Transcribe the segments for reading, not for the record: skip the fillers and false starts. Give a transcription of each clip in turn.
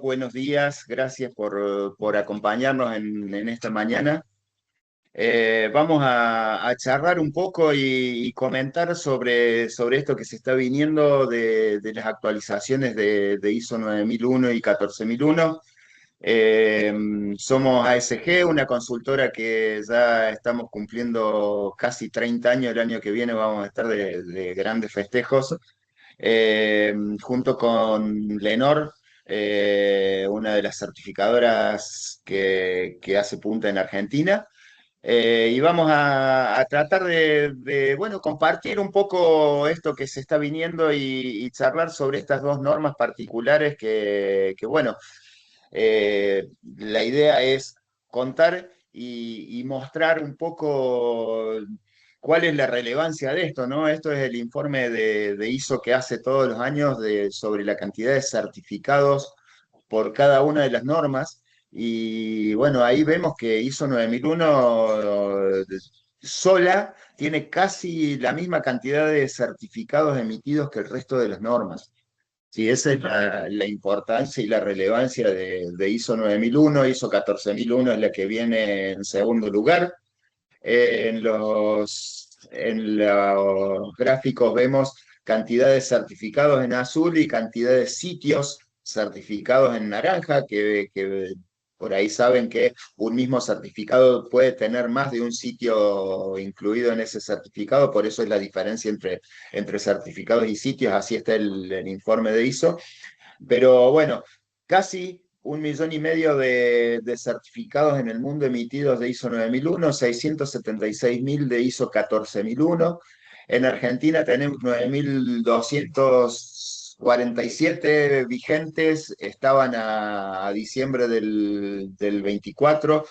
Buenos días, gracias por acompañarnos en esta mañana. Vamos a charlar un poco y comentar sobre esto que se está viniendo de las actualizaciones de ISO 9001 y 14001. Eh, Somos ASG, una consultora que ya estamos cumpliendo casi 30 años. El año que viene vamos a estar de grandes festejos junto con Lenor, una de las certificadoras que hace punta en Argentina. Y vamos a tratar bueno, compartir un poco esto que se está viniendo y charlar sobre estas dos normas particulares bueno, la idea es contar y mostrar un poco cuál es la relevancia de esto, ¿no? Esto es el informe de ISO que hace todos los años sobre la cantidad de certificados por cada una de las normas. Y bueno, ahí vemos que ISO 9001 sola tiene casi la misma cantidad de certificados emitidos que el resto de las normas. Sí, esa es la importancia y la relevancia de ISO 9001. ISO 14001 es la que viene en segundo lugar. En los gráficos vemos cantidad de certificados en azul y cantidad de sitios certificados en naranja, que por ahí saben que un mismo certificado puede tener más de un sitio incluido en ese certificado. Por eso es la diferencia entre certificados y sitios. Así está el informe de ISO. Pero bueno, casi 1,5 millones de certificados en el mundo emitidos de ISO 9001, 676.000 de ISO 14001. En Argentina tenemos 9.247 vigentes, estaban a diciembre del 24,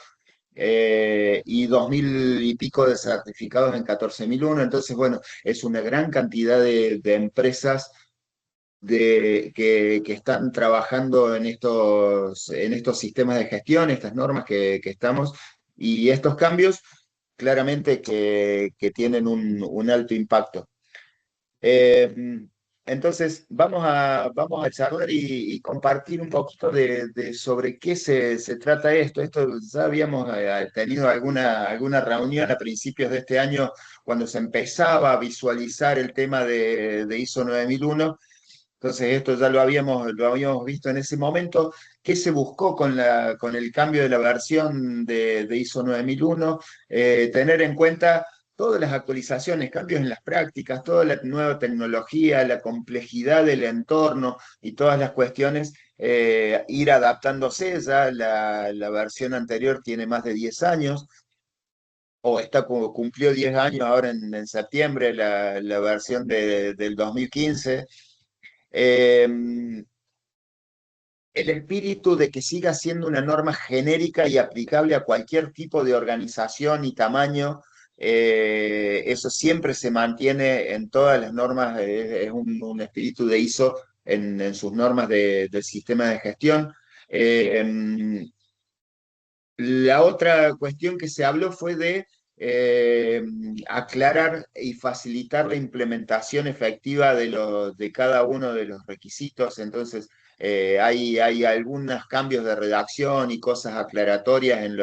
y 2.000 y pico de certificados en 14001. Entonces, bueno, es una gran cantidad de empresas que están trabajando en estos sistemas de gestión, estas normas que estamos, y estos cambios claramente que tienen un alto impacto. Eh, entonces, vamos a charlar y compartir un poquito sobre qué se trata esto. Esto ya habíamos tenido alguna reunión a principios de este año cuando se empezaba a visualizar el tema de ISO 9001. Entonces, esto ya lo habíamos visto en ese momento. ¿Qué se buscó con el cambio de la versión de ISO 9001? Tener en cuenta todas las actualizaciones, cambios en las prácticas, toda la nueva tecnología, la complejidad del entorno y todas las cuestiones, ir adaptándose. Ya la versión anterior tiene más de 10 años, o cumplió 10 años ahora en septiembre, la versión del 2015. Eh, el espíritu de que siga siendo una norma genérica y aplicable a cualquier tipo de organización y tamaño, eso siempre se mantiene en todas las normas. Es un espíritu de ISO en sus normas del sistema de gestión. Eh, la otra cuestión que se habló fue de eh, aclarar y facilitar la implementación efectiva de cada uno de los requisitos. Entonces, hay algunos cambios de redacción y cosas aclaratorias en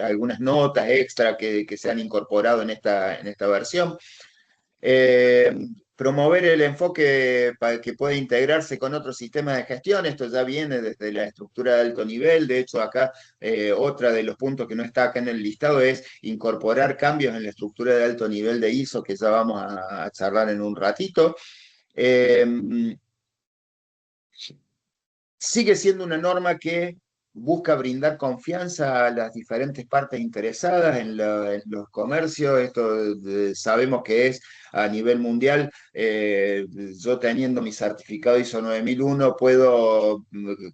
algunas notas extra que se han incorporado en esta versión. Eh, Promover el enfoque para que pueda integrarse con otros sistemas de gestión. Esto ya viene desde la estructura de alto nivel. De hecho, acá, otra de los puntos que no está acá en el listado es incorporar cambios en la estructura de alto nivel de ISO, que ya vamos a charlar en un ratito. Eh, Sigue siendo una norma que busca brindar confianza a las diferentes partes interesadas en los comercios. Esto sabemos que es a nivel mundial. Yo, teniendo mi certificado ISO 9001, puedo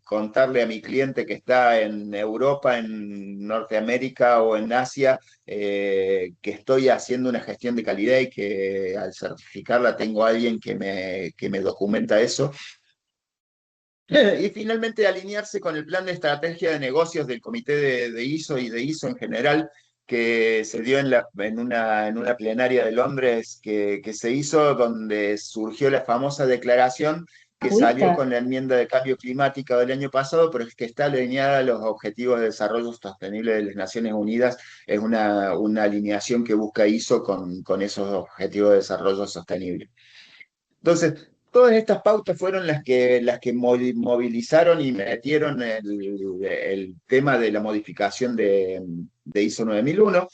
contarle a mi cliente que está en Europa, en Norteamérica o en Asia, que estoy haciendo una gestión de calidad y que al certificarla tengo a alguien que me documenta eso. Y finalmente, alinearse con el plan de estrategia de negocios del comité de ISO y de ISO en general, que se dio en una plenaria de Londres que se hizo, donde surgió la famosa declaración que ¿Pudiste? salió con la enmienda de cambio climático del año pasado, pero es que está alineada a los Objetivos de Desarrollo Sostenible de las Naciones Unidas. Es una alineación que busca ISO con esos Objetivos de Desarrollo Sostenible. Entonces, todas estas pautas fueron las que movilizaron y metieron el tema de la modificación de ISO 9001.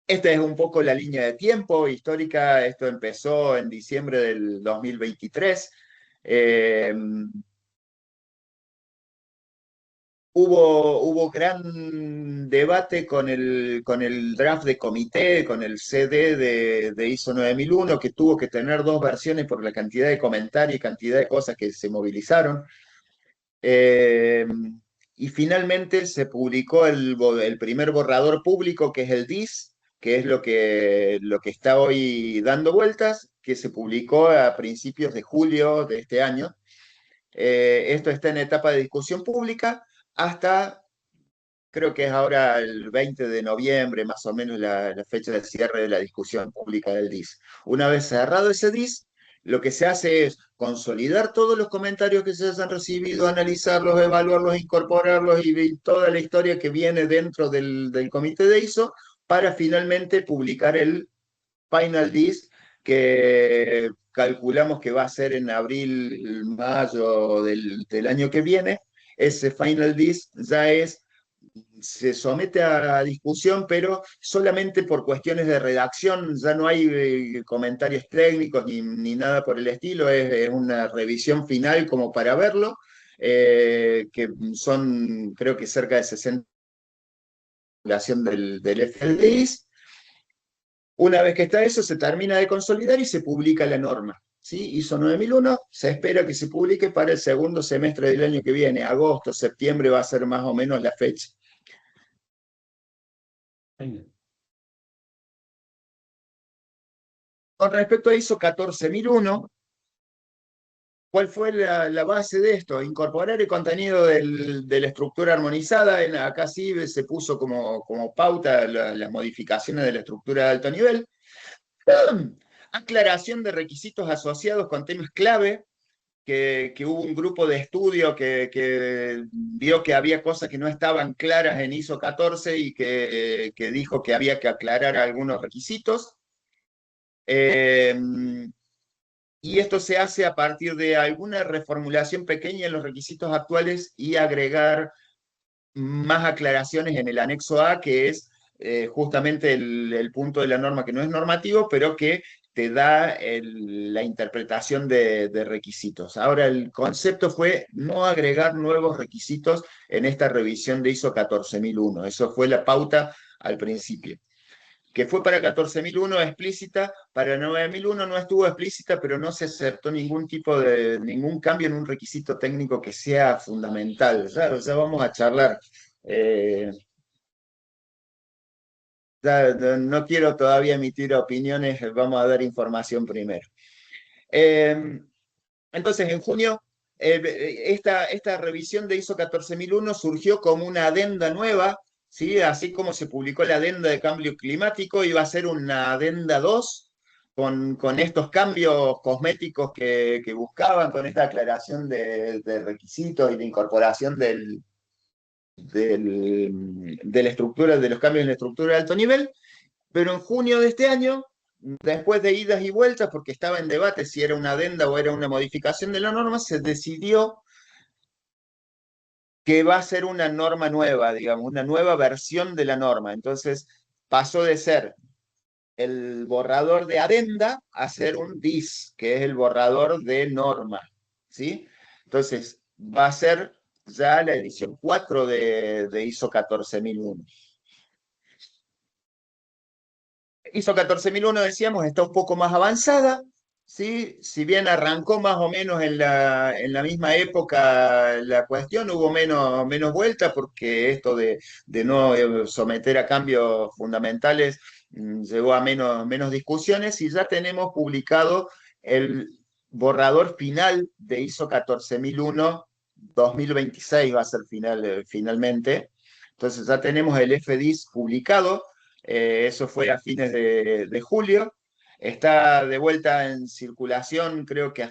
Esta es un poco la línea de tiempo histórica. Esto empezó en diciembre del 2023. Eh, hubo gran debate con el draft de comité, con el CD de ISO 9001, que tuvo que tener dos versiones por la cantidad de comentarios y cantidad de cosas que se movilizaron. Eh, y finalmente se publicó el primer borrador público, que es el DIS, que es lo que está hoy dando vueltas, que se publicó a principios de julio de este año. Esto está en etapa de discusión pública hasta, creo que es ahora el 20 de noviembre, más o menos la fecha de cierre de la discusión pública del DIS. Una vez cerrado ese DIS, lo que se hace es consolidar todos los comentarios que se hayan recibido, analizarlos, evaluarlos, incorporarlos y toda la historia que viene dentro del comité de ISO para finalmente publicar el Final DIS, que calculamos que va a ser en abril, mayo del año que viene. Ese Final DIS se somete a discusión, pero solamente por cuestiones de redacción. Ya no hay comentarios técnicos ni nada por el estilo. Es una revisión final como para verlo, que son, creo que cerca de 60 del FLDIS. Una vez que está eso, se termina de consolidar y se publica la norma. ¿Sí? ISO 9001, se espera que se publique para el segundo semestre del año que viene. Agosto, septiembre va a ser más o menos la fecha. Con respecto a ISO 14001, ¿cuál fue la base de esto? Incorporar el contenido de la estructura armonizada. Acá sí se puso como pauta las modificaciones de la estructura de alto nivel. Aclaración de requisitos asociados con temas clave, que hubo un grupo de estudio que vio que había cosas que no estaban claras en ISO 14 y que dijo que había que aclarar algunos requisitos. Eh, y esto se hace a partir de alguna reformulación pequeña en los requisitos actuales y agregar más aclaraciones en el anexo A, que es justamente el punto de la norma que no es normativo, pero que te da la interpretación de requisitos. Ahora, el concepto fue no agregar nuevos requisitos en esta revisión de ISO 14001. Eso fue la pauta al principio. Que fue para 14001 explícita, para 9001 no estuvo explícita, pero no se aceptó ningún cambio en un requisito técnico que sea fundamental. Ya vamos a charlar. Eh, no quiero todavía emitir opiniones, vamos a dar información primero. Eh, entonces, en junio, esta revisión de ISO 14001 surgió como una adenda nueva, ¿sí? Así como se publicó la adenda de cambio climático, iba a ser una adenda 2 con estos cambios cosméticos que buscaban, con esta aclaración de requisitos y de incorporación de la estructura, de los cambios en la estructura de alto nivel. Pero en junio de este año, después de idas y vueltas, porque estaba en debate si era una adenda o era una modificación de la norma, se decidió que va a ser una norma nueva, digamos, una nueva versión de la norma. Entonces pasó de ser el borrador de adenda a ser un DIS, que es el borrador de norma, ¿sí? Entonces va a ser ya la edición 4 de ISO 14001. ISO 14001, decíamos, está un poco más avanzada, ¿sí? Si bien arrancó más o menos en la misma época la cuestión, hubo menos vuelta porque esto de no someter a cambios fundamentales llegó a menos discusiones, y ya tenemos publicado el borrador final de ISO 14001 2026, va a ser finalmente. Entonces ya tenemos el FDIS publicado. Eso fue a fines de julio. Está de vuelta en circulación, creo que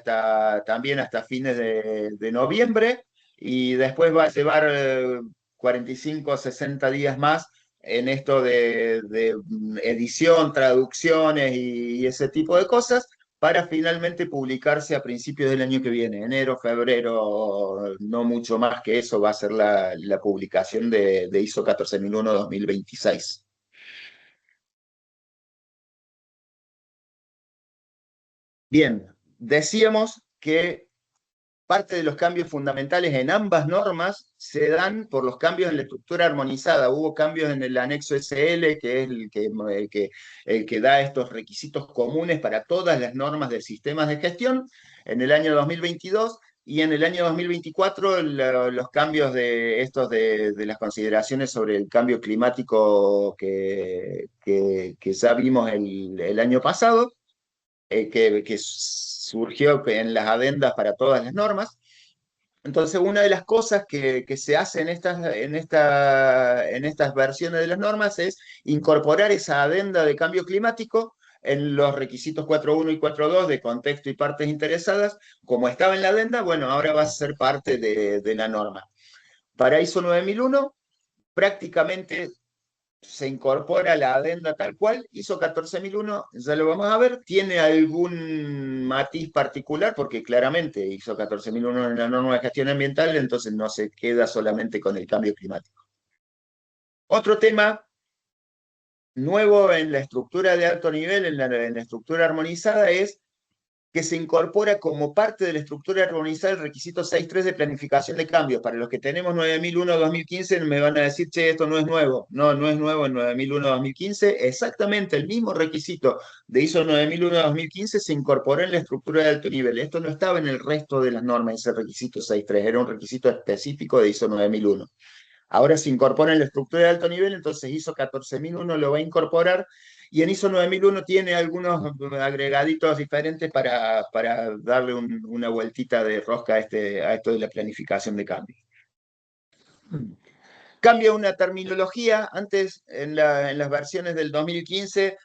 también hasta fines de noviembre, y después va a llevar 45 o 60 días más en esto de edición, traducciones y ese tipo de cosas, para finalmente publicarse a principios del año que viene, enero, febrero, no mucho más que eso, va a ser la publicación de ISO 14001 2026. Bien, decíamos que parte de los cambios fundamentales en ambas normas se dan por los cambios en la estructura armonizada. Hubo cambios en el anexo SL, que es el que da estos requisitos comunes para todas las normas de sistemas de gestión en el año 2022. Y en el año 2024, los cambios de estos de las consideraciones sobre el cambio climático que ya vimos el año pasado, que surgió en las adendas para todas las normas. Entonces, una de las cosas que se hace en estas versiones de las normas es incorporar esa adenda de cambio climático en los requisitos 4.1 y 4.2 de contexto y partes interesadas. Como estaba en la adenda, bueno, ahora va a ser parte de la norma. Para ISO 9001, prácticamente se incorpora la adenda tal cual. ISO 14001, ya lo vamos a ver, tiene algún matiz particular, porque claramente ISO 14001 es la norma de gestión ambiental, entonces no se queda solamente con el cambio climático. Otro tema nuevo en la estructura de alto nivel, en la estructura armonizada, es que se incorpora como parte de la estructura armonizada el requisito 6.3 de planificación de cambios. Para los que tenemos 9001-2015 me van a decir, che, esto no es nuevo. No, no es nuevo en 9001-2015. Exactamente el mismo requisito de ISO 9001-2015 se incorporó en la estructura de alto nivel. Esto no estaba en el resto de las normas, ese requisito 6.3. Era un requisito específico de ISO 9001. Ahora se incorpora en la estructura de alto nivel, entonces ISO 14001 lo va a incorporar, y en ISO 9001 tiene algunos agregaditos diferentes para darle una vueltita de rosca a esto de la planificación de cambio. Cambia una terminología. Antes, en las versiones del 2015,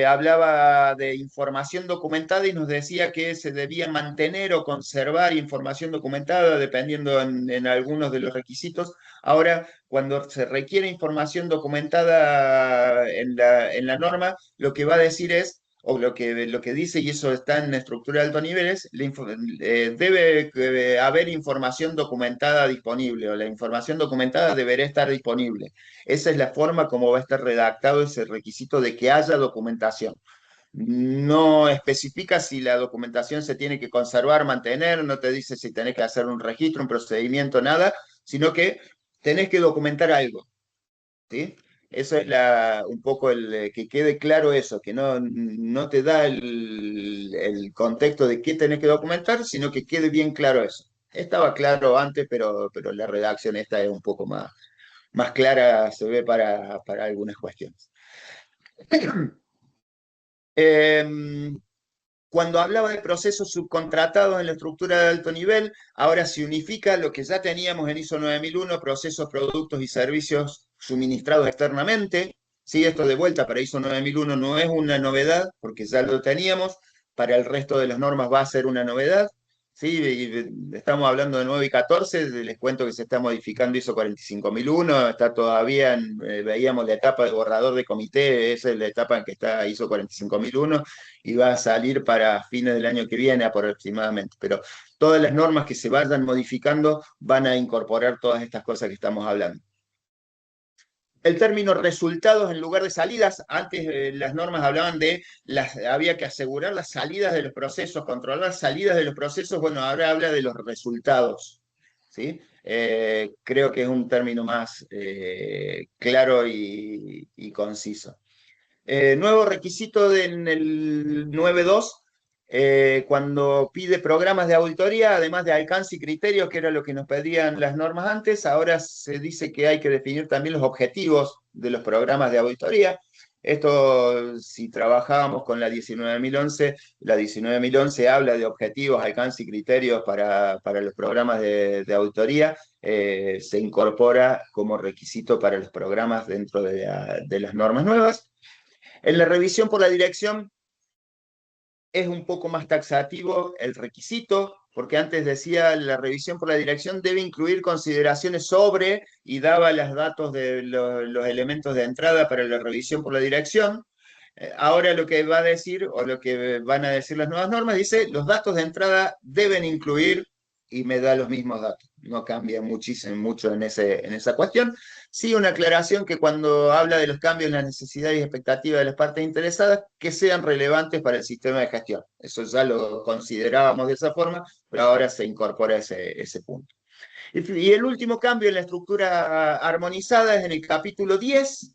hablaba de información documentada y nos decía que se debía mantener o conservar información documentada dependiendo en algunos de los requisitos. Ahora, cuando se requiere información documentada en la norma, lo que va a decir es, o lo que dice, y eso está en la estructura de altos niveles, debe haber información documentada disponible, o la información documentada deberá estar disponible. Esa es la forma como va a estar redactado ese requisito de que haya documentación. No especifica si la documentación se tiene que conservar, mantener, no te dice si tenés que hacer un registro, un procedimiento, nada, sino que tenés que documentar algo. ¿Sí? Eso es un poco que quede claro eso, que no te da el contexto de qué tenés que documentar, sino que quede bien claro eso. Estaba claro antes, pero la redacción esta es un poco más clara, se ve para algunas cuestiones. Em, Cuando hablaba de procesos subcontratados en la estructura de alto nivel, ahora se unifica lo que ya teníamos en ISO 9001, procesos, productos y servicios suministrados externamente. Sí, esto de vuelta para ISO 9001 no es una novedad, porque ya lo teníamos. Para el resto de las normas va a ser una novedad. Sí, y estamos hablando de 9 y 14, les cuento que se está modificando ISO 45001, está todavía, veíamos la etapa de borrador de comité, esa es la etapa en que está ISO 45001, y va a salir para fines del año que viene aproximadamente. Pero todas las normas que se vayan modificando van a incorporar todas estas cosas que estamos hablando. El término resultados en lugar de salidas, antes las normas hablaban había que asegurar las salidas de los procesos, controlar las salidas de los procesos, bueno, ahora habla de los resultados, ¿sí? Creo que es un término más claro y conciso. Nuevo requisito en el 9.2, cuando pide programas de auditoría, además de alcance y criterios, que era lo que nos pedían las normas antes, ahora se dice que hay que definir también los objetivos de los programas de auditoría. Esto, si trabajábamos con la 19.011 habla de objetivos, alcance y criterios para los programas de auditoría. Se incorpora como requisito para los programas dentro de las normas nuevas. En la revisión por la dirección, es un poco más taxativo el requisito, porque antes decía la revisión por la dirección debe incluir consideraciones sobre y daba los datos de los elementos de entrada para la revisión por la dirección. Ahora lo que va a decir, o lo que van a decir las nuevas normas, dice los datos de entrada deben incluir, y me da los mismos datos. No cambia muchísimo, mucho en esa cuestión. Sí, una aclaración que cuando habla de los cambios en las necesidades y expectativas de las partes interesadas, que sean relevantes para el sistema de gestión. Eso ya lo considerábamos de esa forma, pero ahora se incorpora ese punto. Y el último cambio en la estructura armonizada es en el capítulo 10.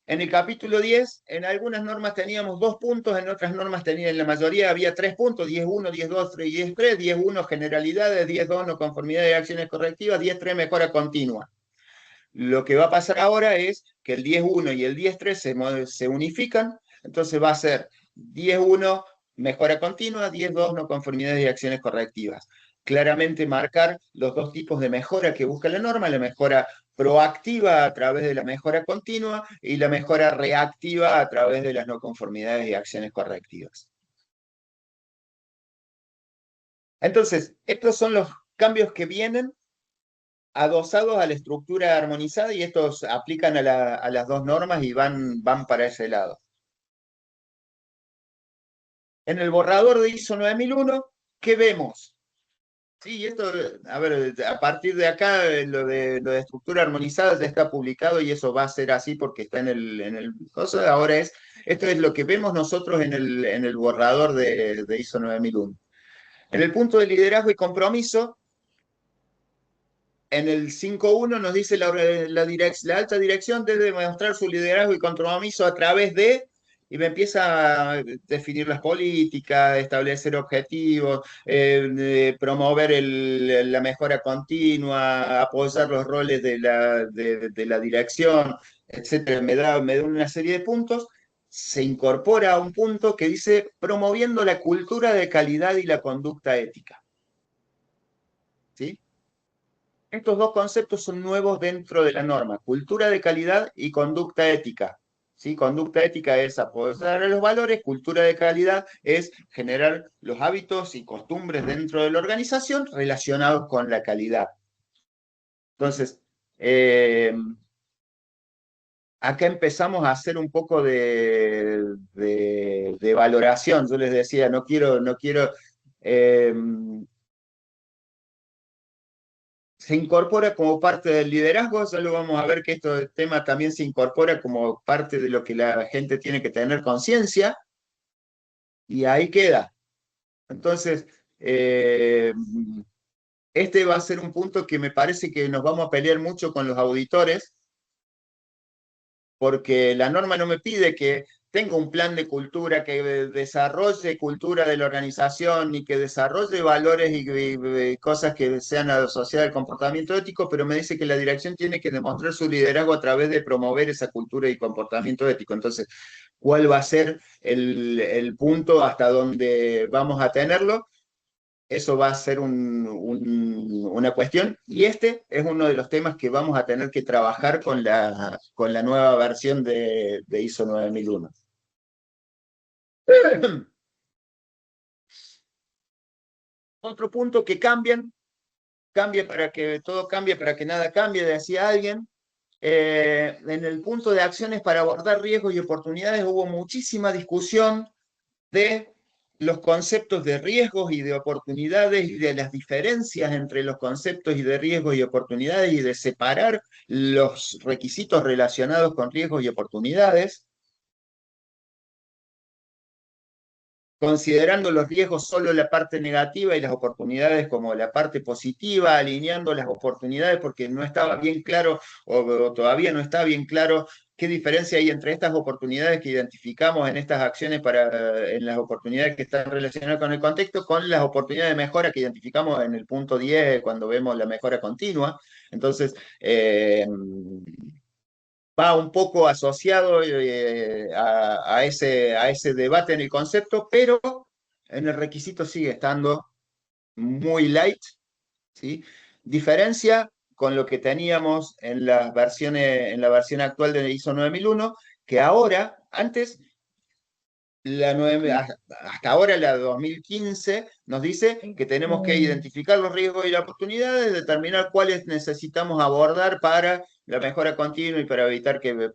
En el capítulo 10, en algunas normas teníamos 2 puntos, en otras normas en la mayoría había 3 puntos, 10.1, 10.2 y 10.3, 10.1 generalidades, 10.2 no conformidad de acciones correctivas, 10.3 mejora continua. Lo que va a pasar ahora es que el 10.1 y el 10.3 se unifican, entonces va a ser 10.1 mejora continua, 10.2 no conformidades y acciones correctivas. Claramente marcar los dos tipos de mejora que busca la norma, la mejora proactiva a través de la mejora continua y la mejora reactiva a través de las no conformidades y acciones correctivas. Entonces, estos son los cambios que vienen adosados a la estructura armonizada y estos aplican a las dos normas y van para ese lado. En el borrador de ISO 9001, ¿qué vemos? Sí, esto, a ver, a partir de acá, lo de estructura armonizada ya está publicado y eso va a ser así porque está en el cosa. Ahora esto es lo que vemos nosotros en el borrador de ISO 9001. En el punto de liderazgo y compromiso, en el 5.1 nos dice la alta dirección debe demostrar su liderazgo y compromiso a través de, y me empieza a definir las políticas, establecer objetivos, promover la mejora continua, apoyar los roles de la dirección, etcétera. Me da una serie de puntos. Se incorpora a un punto que dice promoviendo la cultura de calidad y la conducta ética. ¿Sí? Estos dos conceptos son nuevos dentro de la norma, cultura de calidad y conducta ética. ¿Sí? Conducta ética es apoyar a los valores, cultura de calidad es generar los hábitos y costumbres dentro de la organización relacionados con la calidad. Entonces, acá empezamos a hacer un poco de valoración. Yo les decía, no quiero eh, se incorpora como parte del liderazgo, ya lo vamos a ver que este tema también se incorpora como parte de lo que la gente tiene que tener conciencia, y ahí queda. Entonces, este va a ser un punto que me parece que nos vamos a pelear mucho con los auditores, porque la norma no me pide que tenga un plan de cultura, que desarrolle cultura de la organización, ni que desarrolle valores y cosas que sean asociadas al comportamiento ético, pero me dice que la dirección tiene que demostrar su liderazgo a través de promover esa cultura y comportamiento ético. Entonces, ¿cuál va a ser el punto hasta donde vamos a tenerlo? Eso va a ser una cuestión, y este es uno de los temas que vamos a tener que trabajar con la nueva versión de ISO 9001. Otro punto que cambia para que nada cambie, decía alguien. En el punto de acciones para abordar riesgos y oportunidades hubo muchísima discusión de los conceptos de riesgos y de oportunidades y de las diferencias entre los conceptos y de riesgos y oportunidades y de separar los requisitos relacionados con riesgos y oportunidades, considerando los riesgos solo la parte negativa y las oportunidades como la parte positiva, alineando las oportunidades porque no estaba bien claro o todavía no está bien claro qué diferencia hay entre estas oportunidades que identificamos en estas acciones en las oportunidades que están relacionadas con el contexto, con las oportunidades de mejora que identificamos en el punto 10 cuando vemos la mejora continua. Entonces, va un poco asociado a ese debate en el concepto, pero en el requisito sigue estando muy light, ¿sí? Diferencia con lo que teníamos en la versión actual de ISO 9001, que ahora, antes hasta ahora la 2015 nos dice que tenemos que identificar los riesgos y las oportunidades, determinar cuáles necesitamos abordar para la mejora continua y para evitar que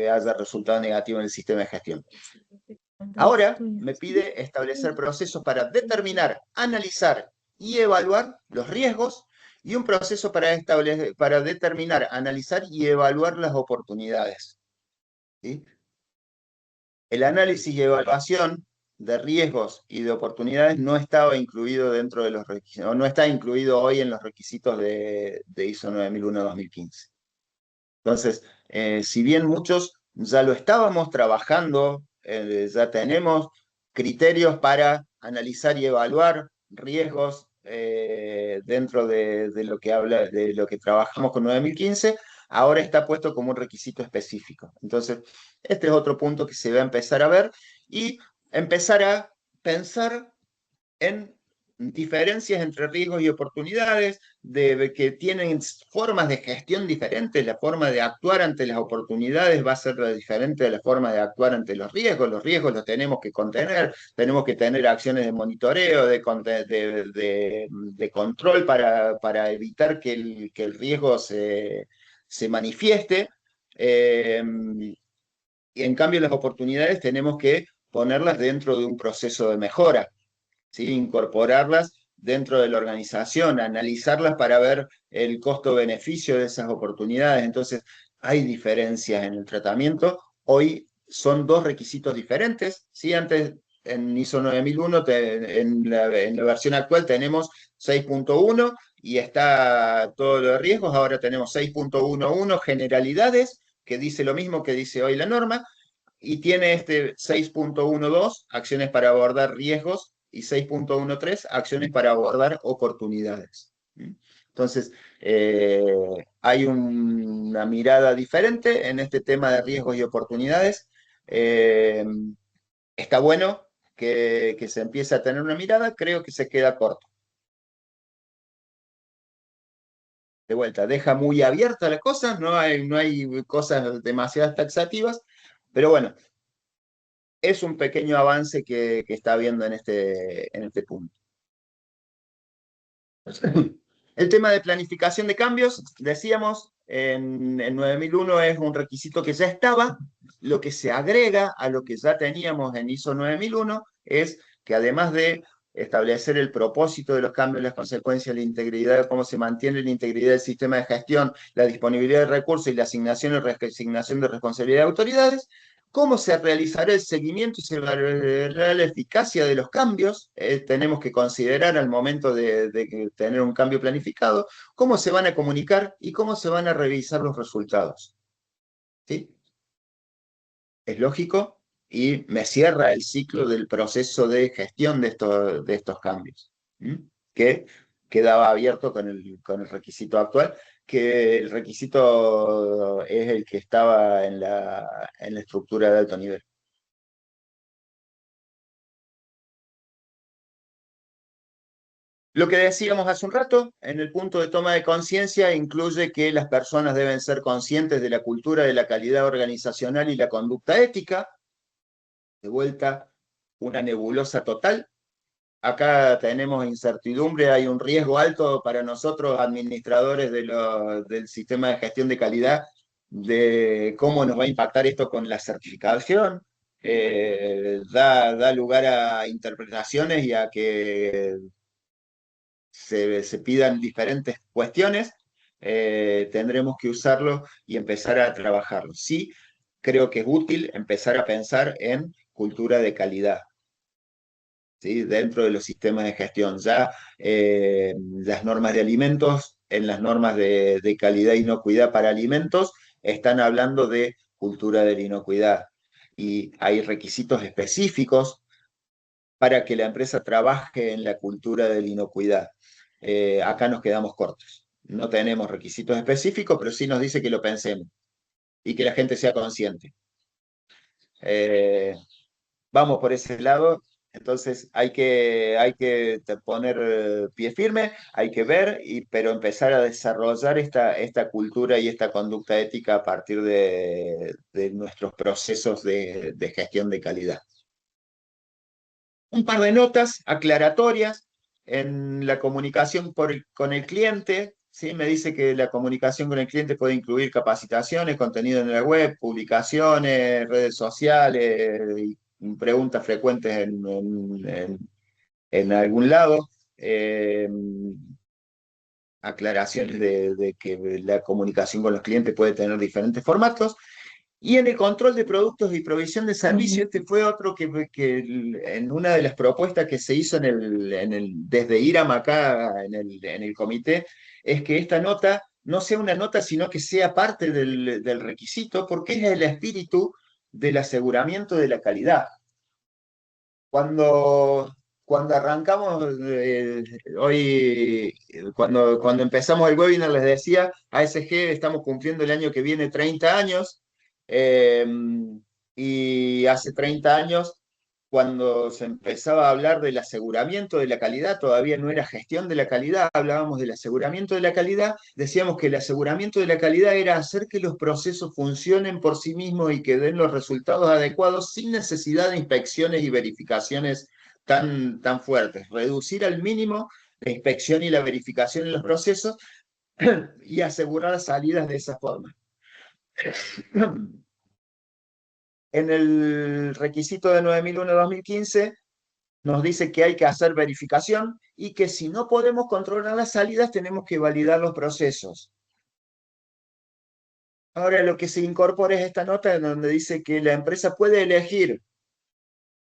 haya resultado negativo en el sistema de gestión. Ahora me pide establecer procesos para determinar, analizar y evaluar los riesgos y un proceso para determinar, analizar y evaluar las oportunidades. ¿Sí? El análisis y evaluación de riesgos y de oportunidades no estaba incluido dentro de los requisitos, o no está incluido hoy en los requisitos de ISO 9001-2015. Entonces, si bien muchos ya lo estábamos trabajando, ya tenemos criterios para analizar y evaluar riesgos dentro de lo que habla, de lo que trabajamos con 9015, ahora está puesto como un requisito específico. Entonces, este es otro punto que se va a empezar a ver y empezar a pensar en diferencias entre riesgos y oportunidades, de que tienen formas de gestión diferentes, la forma de actuar ante las oportunidades va a ser diferente de la forma de actuar ante los riesgos los tenemos que contener, tenemos que tener acciones de monitoreo, de control para evitar que el riesgo se manifieste. Y en cambio las oportunidades tenemos que ponerlas dentro de un proceso de mejora. ¿Sí? Incorporarlas dentro de la organización, analizarlas para ver el costo-beneficio de esas oportunidades. Entonces, hay diferencias en el tratamiento. Hoy son dos requisitos diferentes. ¿Sí? Antes, en ISO 9001, en la versión actual tenemos 6.1 y está todo lo de riesgos. Ahora tenemos 6.11 generalidades, que dice lo mismo que dice hoy la norma, y tiene este 6.12, acciones para abordar riesgos, y 6.13, acciones para abordar oportunidades. Entonces, hay una mirada diferente en este tema de riesgos y oportunidades. Eh, Está bueno que se empiece a tener una mirada, creo que se queda corto. De vuelta, deja muy abierta la cosa, no hay cosas demasiadas taxativas, pero bueno, es un pequeño avance que está habiendo en este punto. El tema de planificación de cambios, decíamos, en 9001 es un requisito que ya estaba. Lo que se agrega a lo que ya teníamos en ISO 9001 es que además de establecer el propósito de los cambios, las consecuencias, la integridad, cómo se mantiene la integridad del sistema de gestión, la disponibilidad de recursos y la asignación y reasignación de responsabilidad de autoridades, cómo se realizará el seguimiento y se evaluará la eficacia de los cambios. Tenemos que considerar al momento de tener un cambio planificado, cómo se van a comunicar y cómo se van a revisar los resultados. ¿Sí? Es lógico y me cierra el ciclo del proceso de gestión de estos cambios, que quedaba abierto con el requisito actual, que el requisito es el que estaba en la estructura de alto nivel. Lo que decíamos hace un rato, en el punto de toma de conciencia, incluye que las personas deben ser conscientes de la cultura de la calidad organizacional y la conducta ética. De vuelta, una nebulosa total. Acá tenemos incertidumbre, hay un riesgo alto para nosotros, administradores del sistema de gestión de calidad, de cómo nos va a impactar esto con la certificación. Da lugar a interpretaciones y a que se pidan diferentes cuestiones, tendremos que usarlo y empezar a trabajarlo. Sí, creo que es útil empezar a pensar en cultura de calidad, ¿sí? Dentro de los sistemas de gestión. Ya las normas de alimentos, en las normas de calidad e inocuidad para alimentos, están hablando de cultura de la inocuidad. Y hay requisitos específicos para que la empresa trabaje en la cultura de la inocuidad. Acá nos quedamos cortos. No tenemos requisitos específicos, pero sí nos dice que lo pensemos y que la gente sea consciente. Eh, Vamos por ese lado. Entonces hay que poner pie firme, hay que ver, pero empezar a desarrollar esta cultura y esta conducta ética a partir de nuestros procesos de gestión de calidad. Un par de notas aclaratorias en la comunicación con el cliente. ¿Sí? Me dice que la comunicación con el cliente puede incluir capacitaciones, contenido en la web, publicaciones, redes sociales, y preguntas frecuentes en algún lado. Aclaraciones de que la comunicación con los clientes puede tener diferentes formatos. Y en el control de productos y provisión de servicios, este fue otro que en una de las propuestas que se hizo desde IRAM acá en el comité, es que esta nota no sea una nota, sino que sea parte del requisito, porque es el espíritu del aseguramiento de la calidad. Cuando, cuando arrancamos hoy, cuando empezamos el webinar, les decía, ASG estamos cumpliendo el año que viene 30 años, eh, y hace 30 años, cuando se empezaba a hablar del aseguramiento de la calidad, todavía no era gestión de la calidad, hablábamos del aseguramiento de la calidad, decíamos que el aseguramiento de la calidad era hacer que los procesos funcionen por sí mismos y que den los resultados adecuados sin necesidad de inspecciones y verificaciones tan fuertes, reducir al mínimo la inspección y la verificación en los procesos y asegurar salidas de esa forma. En el requisito de 9001-2015 nos dice que hay que hacer verificación y que si no podemos controlar las salidas tenemos que validar los procesos. Ahora lo que se incorpora es esta nota en donde dice que la empresa puede elegir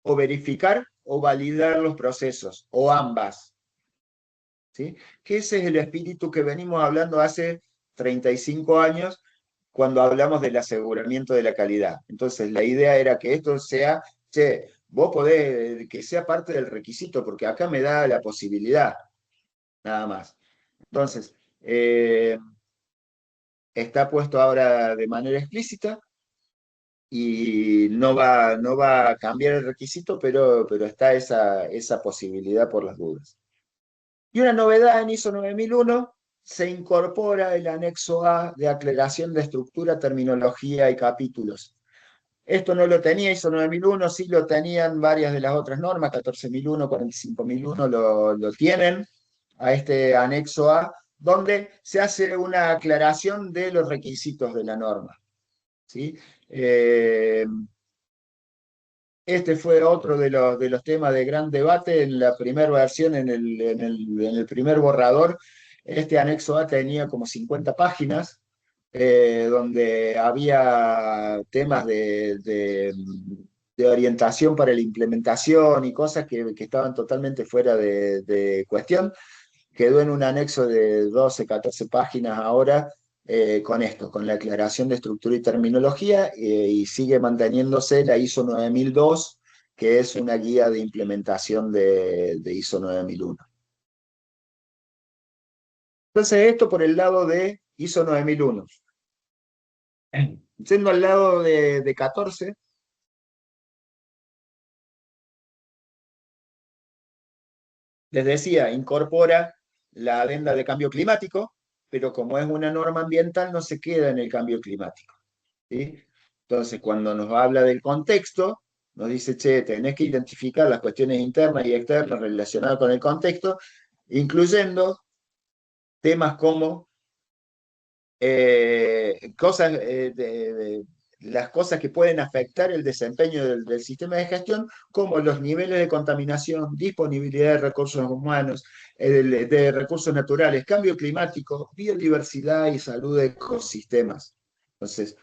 o verificar o validar los procesos, o ambas. ¿Sí? Que ese es el espíritu que venimos hablando hace 35 años cuando hablamos del aseguramiento de la calidad. Entonces, la idea era que esto sea, che, vos podés, que sea parte del requisito, porque acá me da la posibilidad, nada más. Entonces, está puesto ahora de manera explícita y no va a cambiar el requisito, pero está esa posibilidad por las dudas. Y una novedad en ISO 9001, se incorpora el anexo A de aclaración de estructura, terminología y capítulos. Esto no lo tenía ISO 9001, sí lo tenían varias de las otras normas, 14001, 45001 lo tienen a este anexo A, donde se hace una aclaración de los requisitos de la norma. ¿Sí? Este fue otro de los temas de gran debate en la primera versión, en el primer borrador. Este anexo A tenía como 50 páginas, donde había temas de orientación para la implementación y cosas que estaban totalmente fuera de cuestión. Quedó en un anexo de 12, 14 páginas ahora, con esto, con la aclaración de estructura y terminología, y sigue manteniéndose la ISO 9002, que es una guía de implementación de ISO 9001. Entonces, esto por el lado de ISO 9001. Yendo al lado de 14, les decía, incorpora la adenda de cambio climático, pero como es una norma ambiental, no se queda en el cambio climático. ¿Sí? Entonces, cuando nos habla del contexto, nos dice, che, tenés que identificar las cuestiones internas y externas relacionadas con el contexto, incluyendo temas como cosas, las cosas que pueden afectar el desempeño del sistema de gestión, como los niveles de contaminación, disponibilidad de recursos humanos, de recursos naturales, cambio climático, biodiversidad y salud de ecosistemas. Entonces,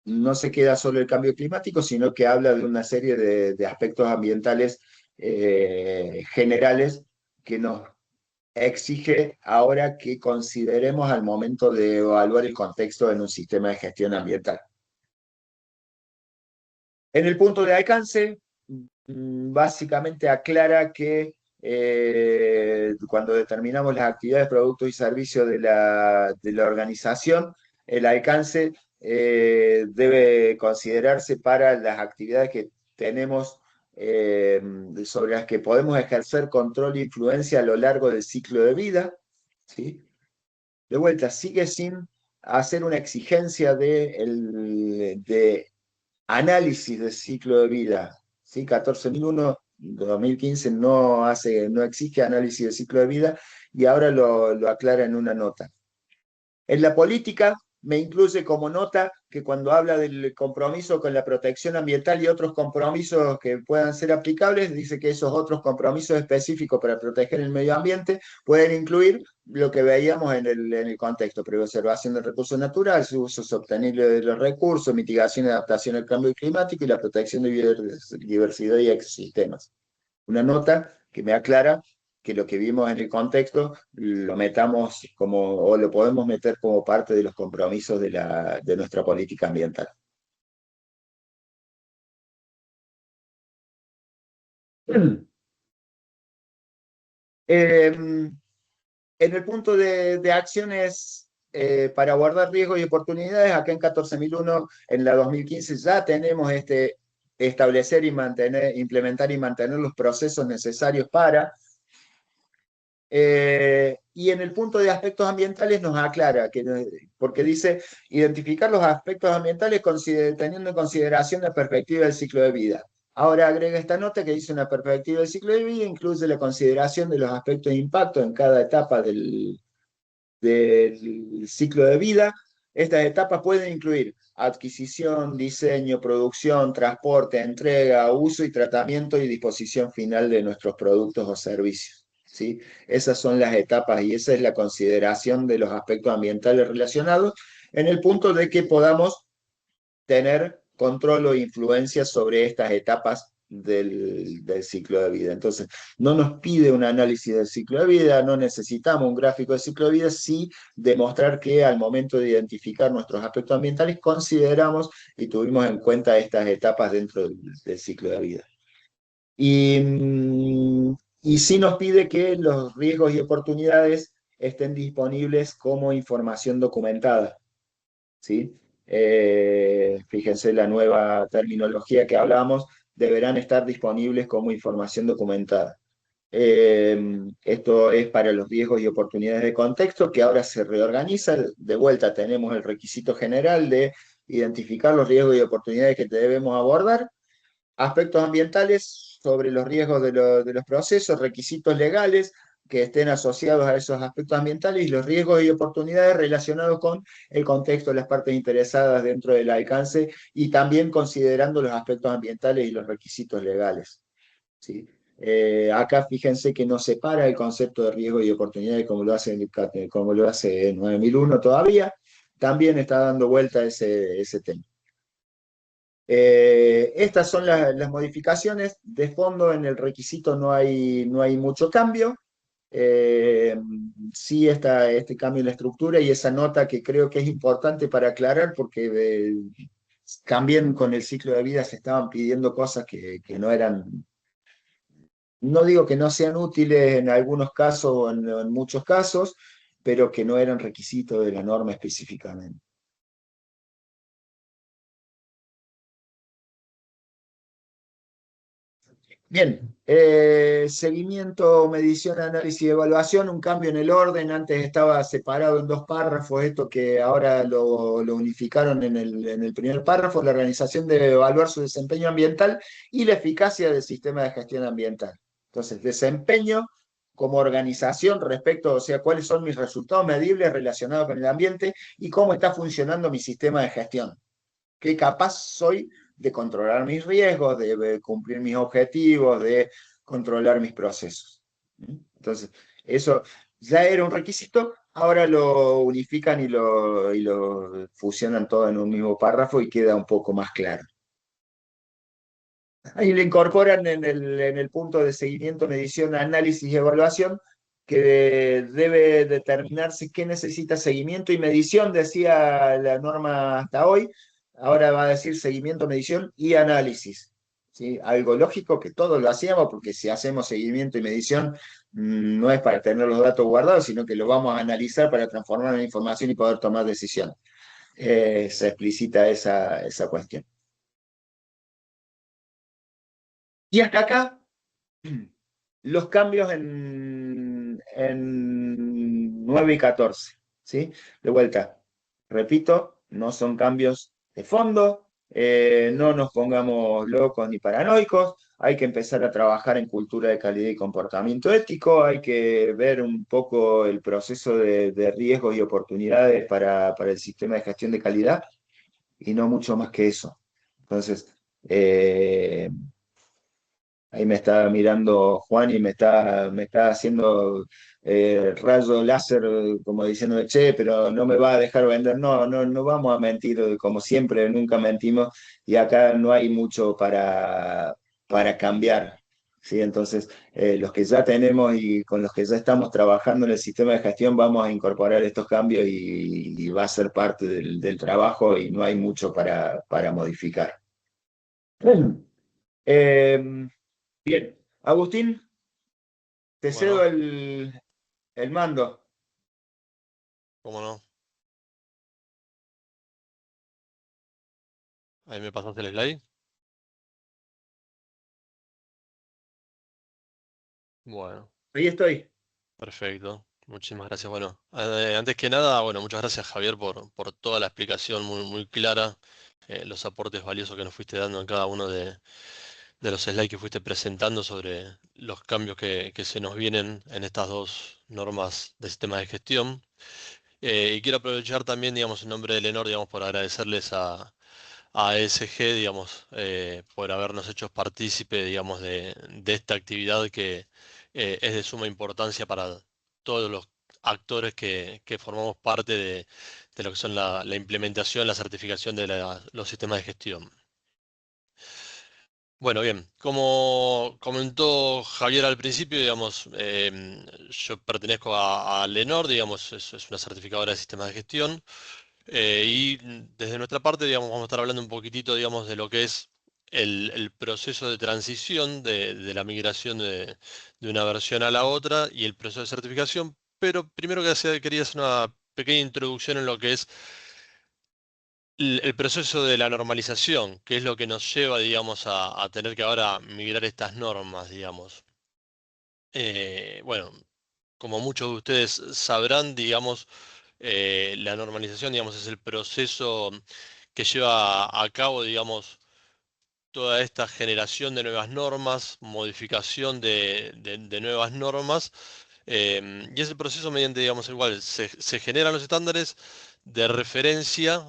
no se queda solo el cambio climático, sino que habla de una serie de aspectos ambientales generales que nos exige ahora que consideremos al momento de evaluar el contexto en un sistema de gestión ambiental. En el punto de alcance, básicamente aclara que cuando determinamos las actividades, productos y servicios de la organización, el alcance debe considerarse para las actividades que tenemos eh, sobre las que podemos ejercer control e influencia a lo largo del ciclo de vida, ¿sí? De vuelta, sigue sin hacer una exigencia de análisis del ciclo de vida, ¿sí? 14001, 2015 no exige análisis del ciclo de vida y ahora lo aclara en una nota. En la política me incluye como nota que cuando habla del compromiso con la protección ambiental y otros compromisos que puedan ser aplicables, dice que esos otros compromisos específicos para proteger el medio ambiente pueden incluir lo que veíamos en el contexto: preservación del recurso natural, su uso sostenible de los recursos, mitigación y adaptación al cambio climático y la protección de diversidad y ecosistemas. Una nota que me aclara que lo que vimos en el contexto lo metamos como, o lo podemos meter como parte de los compromisos de nuestra política ambiental. En el punto de acciones para abordar riesgos y oportunidades, acá en 14.001, en la 2015, ya tenemos establecer y mantener, implementar y mantener los procesos necesarios para. Y en el punto de aspectos ambientales nos aclara, porque dice identificar los aspectos ambientales teniendo en consideración la perspectiva del ciclo de vida. Ahora agrega esta nota que dice una perspectiva del ciclo de vida incluye la consideración de los aspectos de impacto en cada etapa del ciclo de vida. Estas etapas pueden incluir adquisición, diseño, producción, transporte, entrega, uso y tratamiento y disposición final de nuestros productos o servicios. ¿Sí? Esas son las etapas y esa es la consideración de los aspectos ambientales relacionados en el punto de que podamos tener control o influencia sobre estas etapas del ciclo de vida. Entonces, no nos pide un análisis del ciclo de vida, no necesitamos un gráfico del ciclo de vida, sí demostrar que al momento de identificar nuestros aspectos ambientales consideramos y tuvimos en cuenta estas etapas dentro del ciclo de vida. Y sí nos pide que los riesgos y oportunidades estén disponibles como información documentada. ¿Sí? Fíjense la nueva terminología que hablamos, deberán estar disponibles como información documentada. Esto es para los riesgos y oportunidades de contexto, que ahora se reorganiza. De vuelta tenemos el requisito general de identificar los riesgos y oportunidades que debemos abordar, aspectos ambientales sobre los riesgos de los procesos, requisitos legales que estén asociados a esos aspectos ambientales y los riesgos y oportunidades relacionados con el contexto de las partes interesadas dentro del alcance y también considerando los aspectos ambientales y los requisitos legales. ¿Sí? Acá fíjense que no separa el concepto de riesgo y oportunidades como lo hace 9001 todavía, también está dando vuelta ese tema. Estas son las modificaciones. De fondo, en el requisito no hay mucho cambio. Eh, sí está este cambio en la estructura y esa nota que creo que es importante para aclarar, porque también con el ciclo de vida se estaban pidiendo cosas que no eran, no digo que no sean útiles en algunos casos o en muchos casos, pero que no eran requisitos de la norma específicamente. Bien, seguimiento, medición, análisis y evaluación, un cambio en el orden, antes estaba separado en dos párrafos, esto que ahora lo unificaron en el primer párrafo: la organización debe evaluar su desempeño ambiental y la eficacia del sistema de gestión ambiental. Entonces, desempeño como organización respecto, o sea, cuáles son mis resultados medibles relacionados con el ambiente y cómo está funcionando mi sistema de gestión. Qué capaz soy de controlar mis riesgos, de cumplir mis objetivos, de controlar mis procesos. Entonces, eso ya era un requisito, ahora lo unifican y lo fusionan todo en un mismo párrafo y queda un poco más claro. Ahí le incorporan en el punto de seguimiento, medición, análisis y evaluación, que debe determinarse qué necesita seguimiento y medición, decía la norma hasta hoy. Ahora va a decir seguimiento, medición y análisis. ¿Sí? Algo lógico que todos lo hacíamos, porque si hacemos seguimiento y medición, no es para tener los datos guardados, sino que lo vamos a analizar para transformar en información y poder tomar decisiones. Se explicita esa cuestión. Y hasta acá, los cambios en 9 y 14, ¿sí? De vuelta, repito, no son cambios de fondo, no nos pongamos locos ni paranoicos, hay que empezar a trabajar en cultura de calidad y comportamiento ético, hay que ver un poco el proceso de riesgos y oportunidades para el sistema de gestión de calidad y no mucho más que eso. Entonces, eh, ahí me está mirando Juan y me está haciendo rayo láser como diciendo, che, pero no me va a dejar vender. No, no, no vamos a mentir como siempre, nunca mentimos y acá no hay mucho para cambiar. ¿Sí? Entonces, los que ya tenemos y con los que ya estamos trabajando en el sistema de gestión, vamos a incorporar estos cambios y va a ser parte del trabajo y no hay mucho para modificar. Bien. Bien, Agustín, te cedo Bueno, el mando. cómo no. Ahí me pasaste el slide. Bueno, Ahí estoy. perfecto. Muchísimas gracias. Bueno, antes que nada, bueno, muchas gracias Javier por toda la explicación muy clara, los aportes valiosos que nos fuiste dando en cada uno de los slides que fuiste presentando sobre los cambios que se nos vienen en estas dos normas de sistema de gestión. Y quiero aprovechar también, digamos, en nombre de Lenor, digamos, por agradecerles a ESG, digamos, por habernos hecho partícipe, digamos, de esta actividad que es de suma importancia para todos los actores que formamos parte de lo que son la implementación, la certificación de los sistemas de gestión. Bueno, bien, como comentó Javier al principio, digamos, yo pertenezco a Lenor, digamos, es una certificadora de sistemas de gestión. Y desde nuestra parte, digamos, vamos a estar hablando un poquitito, digamos, de lo que es el proceso de transición de la migración de una versión a la otra y el proceso de certificación. Pero primero quería hacer una pequeña introducción en lo que es el proceso de la normalización, que es lo que nos lleva, digamos, a tener que ahora migrar estas normas, digamos. Bueno, como muchos de ustedes sabrán, digamos, la normalización, digamos, es el proceso que lleva a cabo, digamos, toda esta generación de nuevas normas, modificación de nuevas normas, y es el proceso mediante, digamos, el cual se generan los estándares de referencia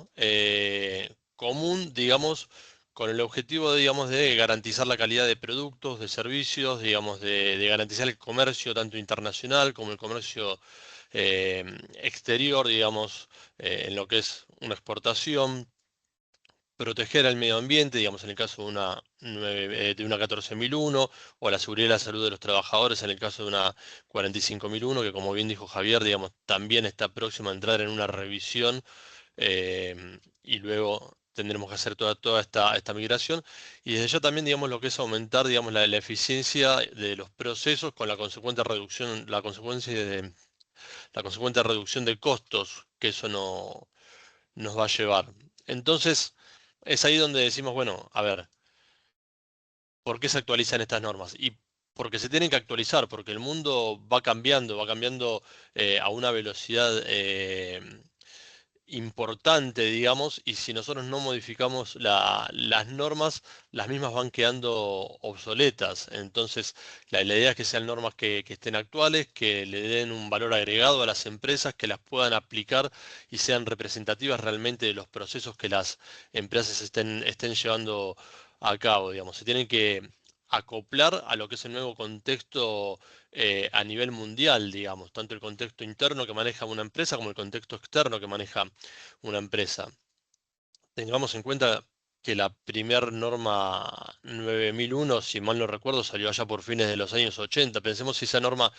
común, digamos, con el objetivo, digamos, de garantizar la calidad de productos, de servicios, digamos, de garantizar el comercio tanto internacional como el comercio exterior, digamos, en lo que es una exportación, proteger al medio ambiente, digamos, en el caso de de una 14001, o la seguridad y la salud de los trabajadores en el caso de una 45001, que como bien dijo Javier, digamos, también está próxima a entrar en una revisión, y luego tendremos que hacer toda esta migración. Y desde ya también, digamos, lo que es aumentar, digamos, la eficiencia de los procesos con la consecuente reducción, la consecuente reducción de costos que eso no, nos va a llevar. Entonces, es ahí donde decimos, bueno, a ver, ¿por qué se actualizan estas normas? Y porque se tienen que actualizar, porque el mundo va cambiando a una velocidad importante, digamos, y si nosotros no modificamos las normas, las mismas van quedando obsoletas. Entonces, la idea es que sean normas que estén actuales, que le den un valor agregado a las empresas, que las puedan aplicar y sean representativas realmente de los procesos que las empresas estén llevando a cabo, digamos. Se tienen que acoplar a lo que es el nuevo contexto a nivel mundial, digamos, tanto el contexto interno que maneja una empresa como el contexto externo que maneja una empresa. Tengamos en cuenta que la primer norma 9001, si mal no recuerdo, salió allá por fines de los años 80. Pensemos si esa norma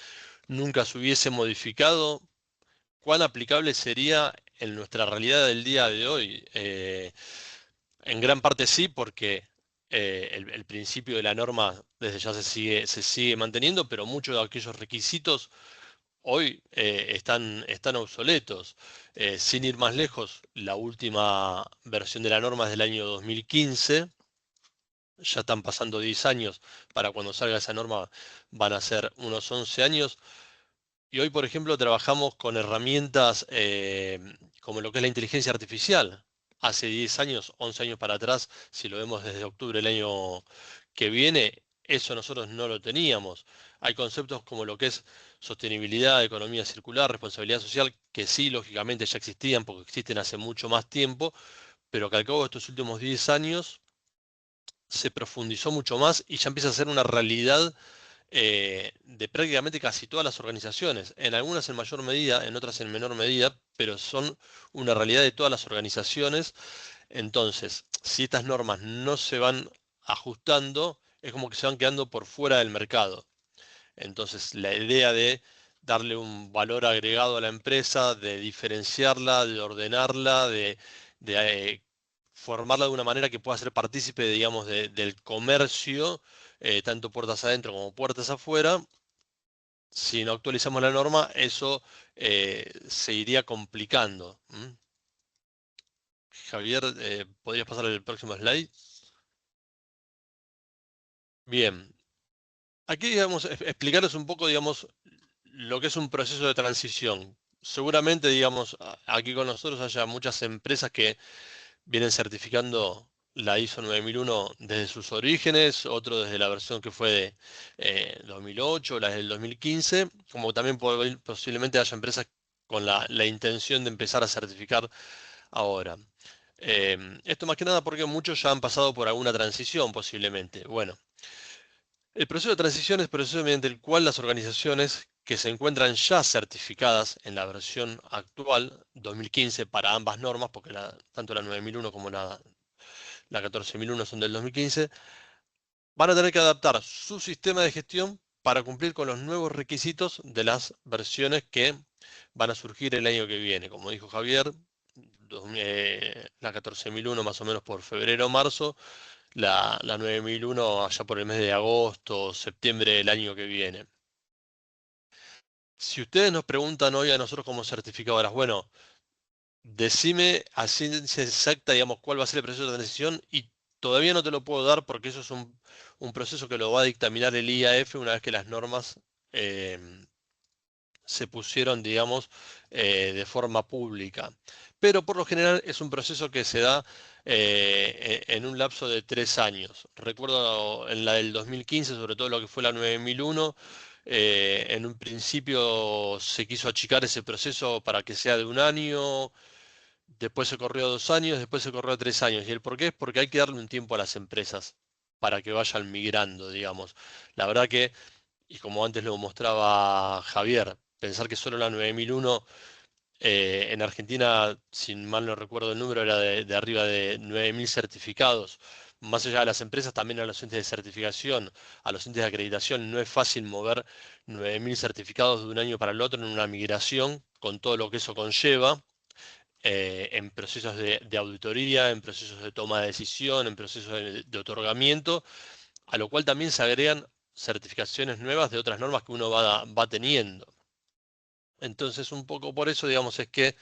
nunca se hubiese modificado, cuán aplicable sería en nuestra realidad del día de hoy. En gran parte sí, porque el principio de la norma desde ya se sigue manteniendo, pero muchos de aquellos requisitos hoy están obsoletos. Sin ir más lejos, la última versión de la norma es del año 2015 ya están pasando 10 años, para cuando salga esa norma van a ser unos 11 años. Y hoy, por ejemplo, trabajamos con herramientas como lo que es la inteligencia artificial. Hace 10 años, 11 años para atrás, si lo vemos desde octubre del año que viene, eso nosotros no lo teníamos. Hay conceptos como lo que es sostenibilidad, economía circular, responsabilidad social, que sí, lógicamente ya existían porque existen hace mucho más tiempo, pero que al cabo de estos últimos 10 años se profundizó mucho más y ya empieza a ser una realidad de prácticamente casi todas las organizaciones, en algunas en mayor medida, en otras en menor medida, pero son una realidad de todas las organizaciones. Entonces, si estas normas no se van ajustando, es como que se van quedando por fuera del mercado. Entonces, la idea de darle un valor agregado a la empresa, de diferenciarla, de ordenarla, de formarla de una manera que pueda ser partícipe, digamos, del comercio, tanto puertas adentro como puertas afuera. Si no actualizamos la norma, eso se iría complicando. ¿M? Javier, ¿podrías pasar el próximo slide? Bien. Aquí, digamos, explicarles un poco, digamos, lo que es un proceso de transición. Seguramente, digamos, aquí con nosotros haya muchas empresas que vienen certificando la ISO 9001 desde sus orígenes, otro desde la versión que fue de 2008, la del 2015, como también posiblemente haya empresas con la intención de empezar a certificar ahora. Esto más que nada porque muchos ya han pasado por alguna transición posiblemente. Bueno. El proceso de transición es el proceso mediante el cual las organizaciones que se encuentran ya certificadas en la versión actual, 2015, para ambas normas, porque tanto la 9001 como la 14001 son del 2015, van a tener que adaptar su sistema de gestión para cumplir con los nuevos requisitos de las versiones que van a surgir el año que viene. Como dijo Javier, la 14001 más o menos por febrero o marzo, la 9001 allá por el mes de agosto, septiembre del año que viene. Si ustedes nos preguntan hoy a nosotros como certificadoras, bueno, decime a ciencia exacta, digamos, cuál va a ser el proceso de transición y todavía no te lo puedo dar porque eso es un proceso que lo va a dictaminar el IAF una vez que las normas eh, se pusieron, digamos, de forma pública. Pero por lo general es un proceso que se da en un lapso de 3 años. Recuerdo en la del 2015, sobre todo lo que fue la 9001, en un principio se quiso achicar ese proceso para que sea de un año, después se corrió a 2 años, después se corrió a 3 años. ¿Y el por qué? Es porque hay que darle un tiempo a las empresas para que vayan migrando, digamos. La verdad que y como antes lo mostraba Javier, pensar que solo la 9001 en Argentina, si mal no recuerdo el número, era de arriba de 9000 certificados. Más allá de las empresas, también a los entes de certificación, a los entes de acreditación, no es fácil mover 9000 certificados de un año para el otro en una migración, con todo lo que eso conlleva, en procesos de auditoría, en procesos de toma de decisión, en procesos de otorgamiento, a lo cual también se agregan certificaciones nuevas de otras normas que uno va teniendo. Entonces, un poco por eso, digamos, es que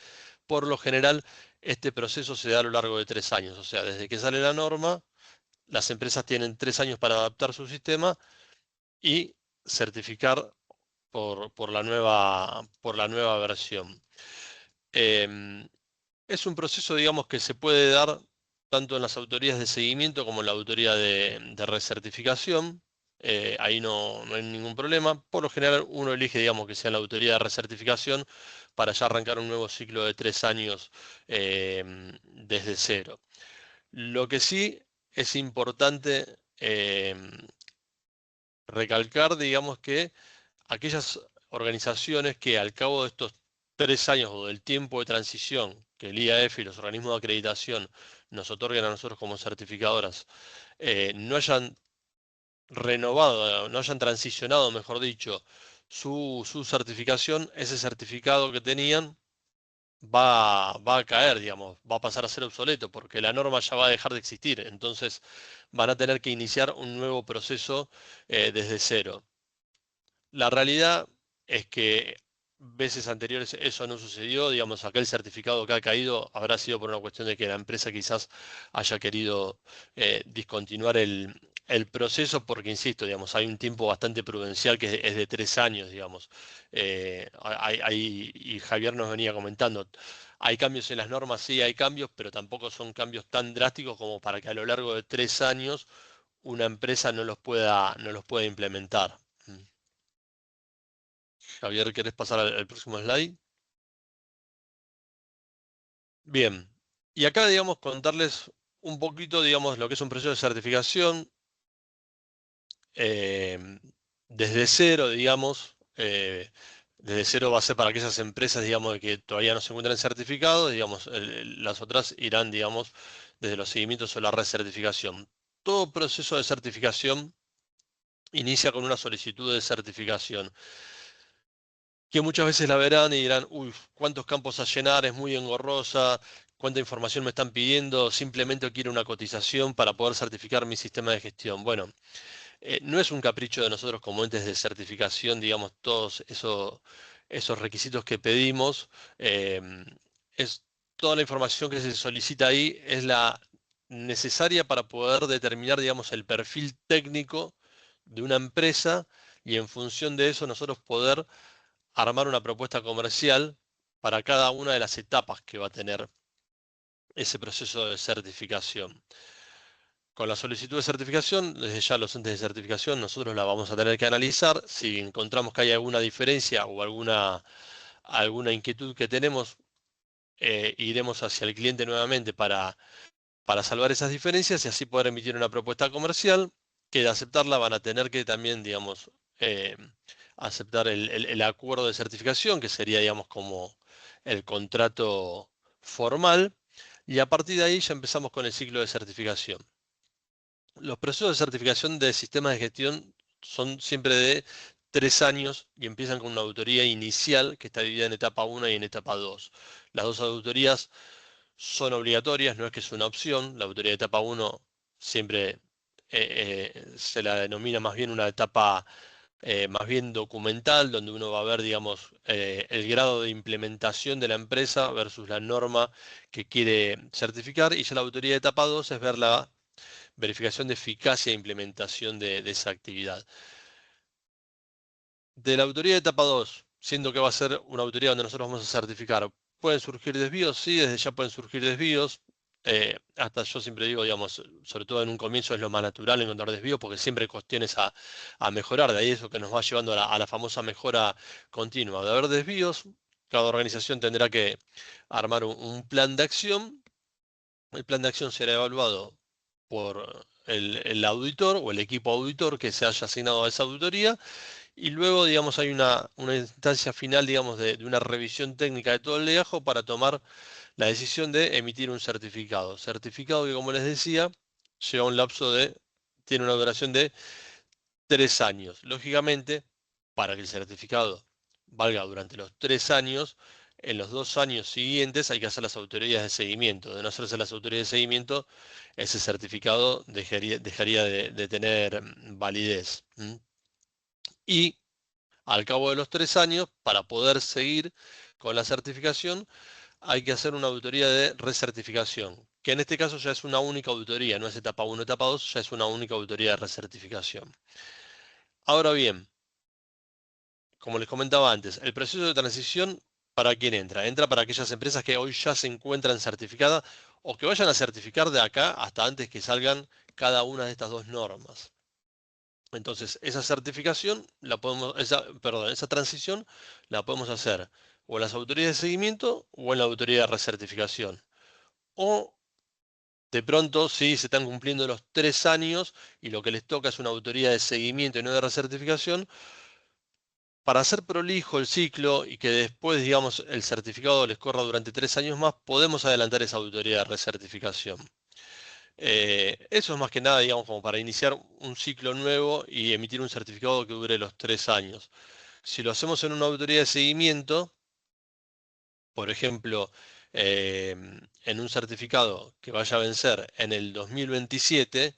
por lo general este proceso se da a lo largo de 3 años. O sea, desde que sale la norma, las empresas tienen 3 años para adaptar su sistema y certificar por la nueva versión. Em, es un proceso, digamos, que se puede dar tanto en las autoridades de seguimiento como en la autoría de recertificación. Ahí no hay ningún problema. Por lo general, uno elige, digamos, que sea la autoría de recertificación para ya arrancar un nuevo ciclo de 3 años desde cero. Lo que sí es importante recalcar, digamos, que aquellas organizaciones que al cabo de estos 3 años o del tiempo de transición que el IAF y los organismos de acreditación nos otorguen a nosotros como certificadoras, no hayan renovado, no hayan transicionado, mejor dicho, su certificación, ese certificado que tenían va a caer, digamos, va a pasar a ser obsoleto porque la norma ya va a dejar de existir. Entonces van a tener que iniciar un nuevo proceso desde cero. La realidad es que veces anteriores eso no sucedió, digamos, aquel certificado que ha caído habrá sido por una cuestión de que la empresa quizás haya querido discontinuar el proceso, porque insisto, digamos, hay un tiempo bastante prudencial que es de 3 años, digamos. Y Javier nos venía comentando, hay cambios en las normas, sí hay cambios, pero tampoco son cambios tan drásticos como para que a lo largo de 3 años una empresa no los pueda implementar. Mm. Javier, ¿querés pasar al próximo slide? Bien, y acá, digamos, contarles un poquito, digamos, lo que es un proceso de certificación eh, desde cero, digamos. Desde cero va a ser para aquellas empresas, digamos, de que todavía no se encuentran certificados, digamos, las otras irán, digamos, desde los seguimientos o la recertificación. Todo proceso de certificación inicia con una solicitud de certificación, que muchas veces la verán y dirán, uy, cuántos campos a llenar, es muy engorrosa, cuánta información me están pidiendo, simplemente quiero una cotización para poder certificar mi sistema de gestión. Bueno, no es un capricho de nosotros como entes de certificación, digamos, todos esos requisitos que pedimos, es toda la información que se solicita ahí es la necesaria para poder determinar, digamos, el perfil técnico de una empresa y en función de eso nosotros poder armar una propuesta comercial para cada una de las etapas que va a tener ese proceso de certificación. Con la solicitud de certificación, desde ya los entes de certificación, nosotros la vamos a tener que analizar. Si encontramos que hay alguna diferencia o alguna inquietud que tenemos, iremos hacia el cliente nuevamente para salvar esas diferencias y así poder emitir una propuesta comercial, que de aceptarla van a tener que también, digamos, eh, aceptar el acuerdo de certificación, que sería, digamos, como el contrato formal, y a partir de ahí ya empezamos con el ciclo de certificación. Los procesos de certificación de sistemas de gestión son siempre de 3 años y empiezan con una auditoría inicial que está dividida en etapa 1 y en etapa 2. Las dos auditorías son obligatorias, no es que es una opción. La auditoría de etapa 1 siempre se la denomina más bien una etapa más bien documental, donde uno va a ver, digamos, el grado de implementación de la empresa versus la norma que quiere certificar. Y ya la auditoría de etapa 2 es ver la verificación de eficacia e implementación de esa actividad. De la auditoría de etapa 2, siendo que va a ser una auditoría donde nosotros vamos a certificar, ¿pueden surgir desvíos? Sí, desde ya pueden surgir desvíos. Hasta yo siempre digo, digamos, sobre todo en un comienzo es lo más natural encontrar desvíos porque siempre hay cuestiones a mejorar, de ahí eso que nos va llevando a la famosa mejora continua. De haber desvíos, cada organización tendrá que armar un plan de acción. El plan de acción será evaluado por el auditor o el equipo auditor que se haya asignado a esa auditoría y luego, digamos, hay una instancia final, digamos, de una revisión técnica de todo el legajo para tomar la decisión de emitir un certificado. Certificado que, como les decía, lleva un lapso tiene una duración de 3 años. Lógicamente, para que el certificado valga durante los 3 años, en los 2 años siguientes hay que hacer las auditorías de seguimiento. De no hacerse las auditorías de seguimiento, ese certificado dejaría de tener validez. Y al cabo de los 3 años, para poder seguir con la certificación, hay que hacer una auditoría de recertificación, que en este caso ya es una única auditoría, no es etapa 1, etapa 2, ya es una única auditoría de recertificación. Ahora bien, como les comentaba antes, el proceso de transición, ¿para quién entra? Entra para aquellas empresas que hoy ya se encuentran certificadas o que vayan a certificar de acá hasta antes que salgan cada una de estas dos normas. Entonces, esa certificación esa transición la podemos hacer o en las autoridades de seguimiento o en la autoridad de recertificación. O de pronto, si se están cumpliendo los 3 años y lo que les toca es una autoridad de seguimiento y no de recertificación, para hacer prolijo el ciclo y que después, digamos, el certificado les corra durante 3 años más, podemos adelantar esa auditoría de recertificación. Eso es más que nada, digamos, como para iniciar un ciclo nuevo y emitir un certificado que dure los 3 años. Si lo hacemos en una auditoría de seguimiento, por ejemplo, en un certificado que vaya a vencer en el 2027,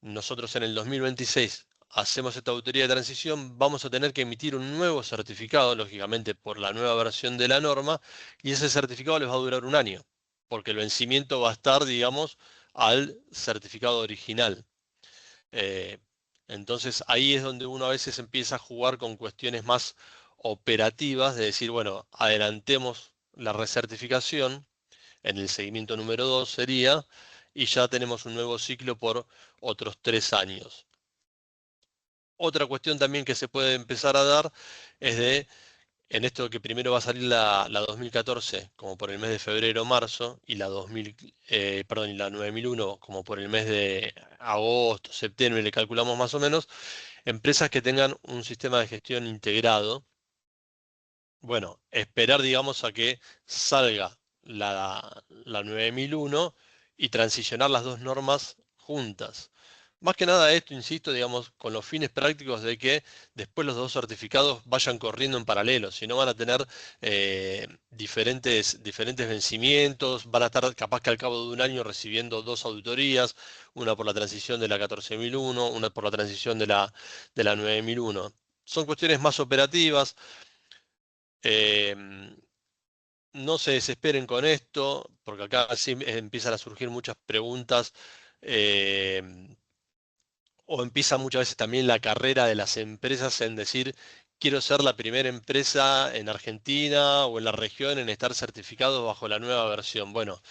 nosotros en el 2026 hacemos esta auditoría de transición, vamos a tener que emitir un nuevo certificado, lógicamente por la nueva versión de la norma, y ese certificado les va a durar un año, porque el vencimiento va a estar, digamos, al certificado original. Eh, entonces ahí es donde uno a veces empieza a jugar con cuestiones más operativas, de decir, bueno, adelantemos la recertificación, en el seguimiento número 2 sería, y ya tenemos un nuevo ciclo por otros 3 años. Otra cuestión también que se puede empezar a dar es en esto que primero va a salir la 2014 como por el mes de febrero o marzo, y la 2000, perdón, y la 9001 como por el mes de agosto, septiembre, le calculamos más o menos, empresas que tengan un sistema de gestión integrado. Bueno, esperar, digamos, a que salga la 9001 y transicionar las dos normas juntas. Más que nada esto, insisto, digamos, con los fines prácticos de que después los dos certificados vayan corriendo en paralelo, si no van a tener diferentes vencimientos, van a estar capaz que al cabo de un año recibiendo dos auditorías, una por la transición de la 14001, una por la transición de la 9001. Son cuestiones más operativas. Em, no se desesperen con esto, porque acá sí empiezan a surgir muchas preguntas, em, o empieza muchas veces también la carrera de las empresas en decir, quiero ser la primera empresa en Argentina o en la región en estar certificados bajo la nueva versión. Bueno,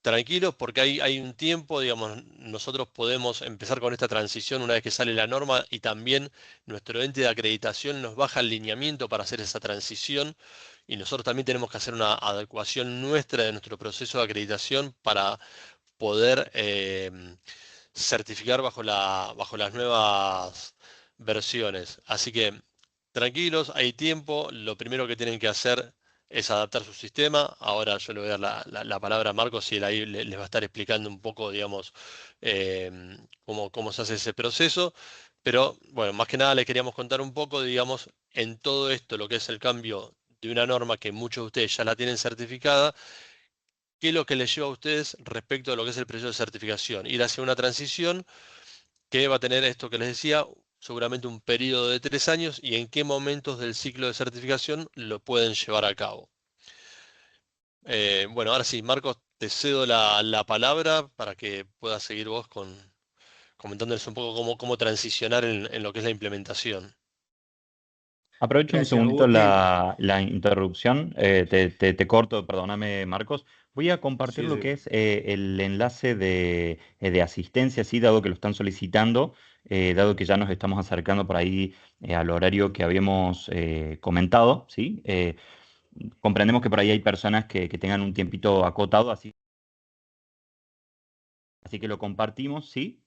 tranquilos porque hay un tiempo, digamos, nosotros podemos empezar con esta transición una vez que sale la norma, y también nuestro ente de acreditación nos baja el lineamiento para hacer esa transición, y nosotros también tenemos que hacer una adecuación nuestra de nuestro proceso de acreditación para poder certificar bajo las nuevas versiones. Así que tranquilos, hay tiempo. Lo primero que tienen que hacer es adaptar su sistema. Ahora yo le voy a dar la palabra a Marcos y él ahí les va a estar explicando un poco, digamos, cómo se hace ese proceso. Pero bueno, más que nada les queríamos contar un poco, digamos, en todo esto, lo que es el cambio de una norma que muchos de ustedes ya la tienen certificada, qué es lo que les lleva a ustedes respecto a lo que es el proceso de certificación. Ir hacia una transición que va a tener esto que les decía, seguramente un periodo de 3 años, y en qué momentos del ciclo de certificación lo pueden llevar a cabo. Bueno, ahora sí, Marcos, te cedo la palabra para que puedas seguir vos comentándoles un poco cómo transicionar en lo que es la implementación. Aprovecho un Gracias, segundito Agustín. la interrupción, te corto, perdóname, Marcos. Voy a compartir Sí, lo que sí. es el enlace de asistencia, sí, dado que lo están solicitando, dado que ya nos estamos acercando por ahí al horario que habíamos comentado, ¿sí? Comprendemos que por ahí hay personas que tengan un tiempito acotado, así que lo compartimos, ¿sí?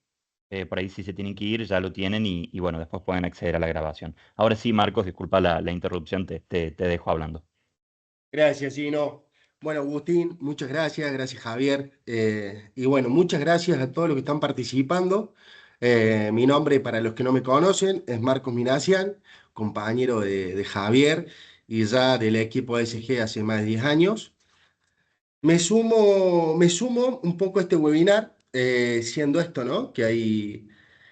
Por ahí si se tienen que ir ya lo tienen y bueno, después pueden acceder a la grabación. Ahora sí, Marcos, disculpa la interrupción, te dejo hablando. Gracias, Gino. Bueno, Agustín, muchas gracias, gracias Javier. Y bueno, muchas gracias a todos los que están participando. Mi nombre, para los que no me conocen, es Marcos Minassian, compañero de Javier y ya del equipo ASG hace más de 10 años. Me sumo un poco a este webinar, siendo esto, ¿no? Que hay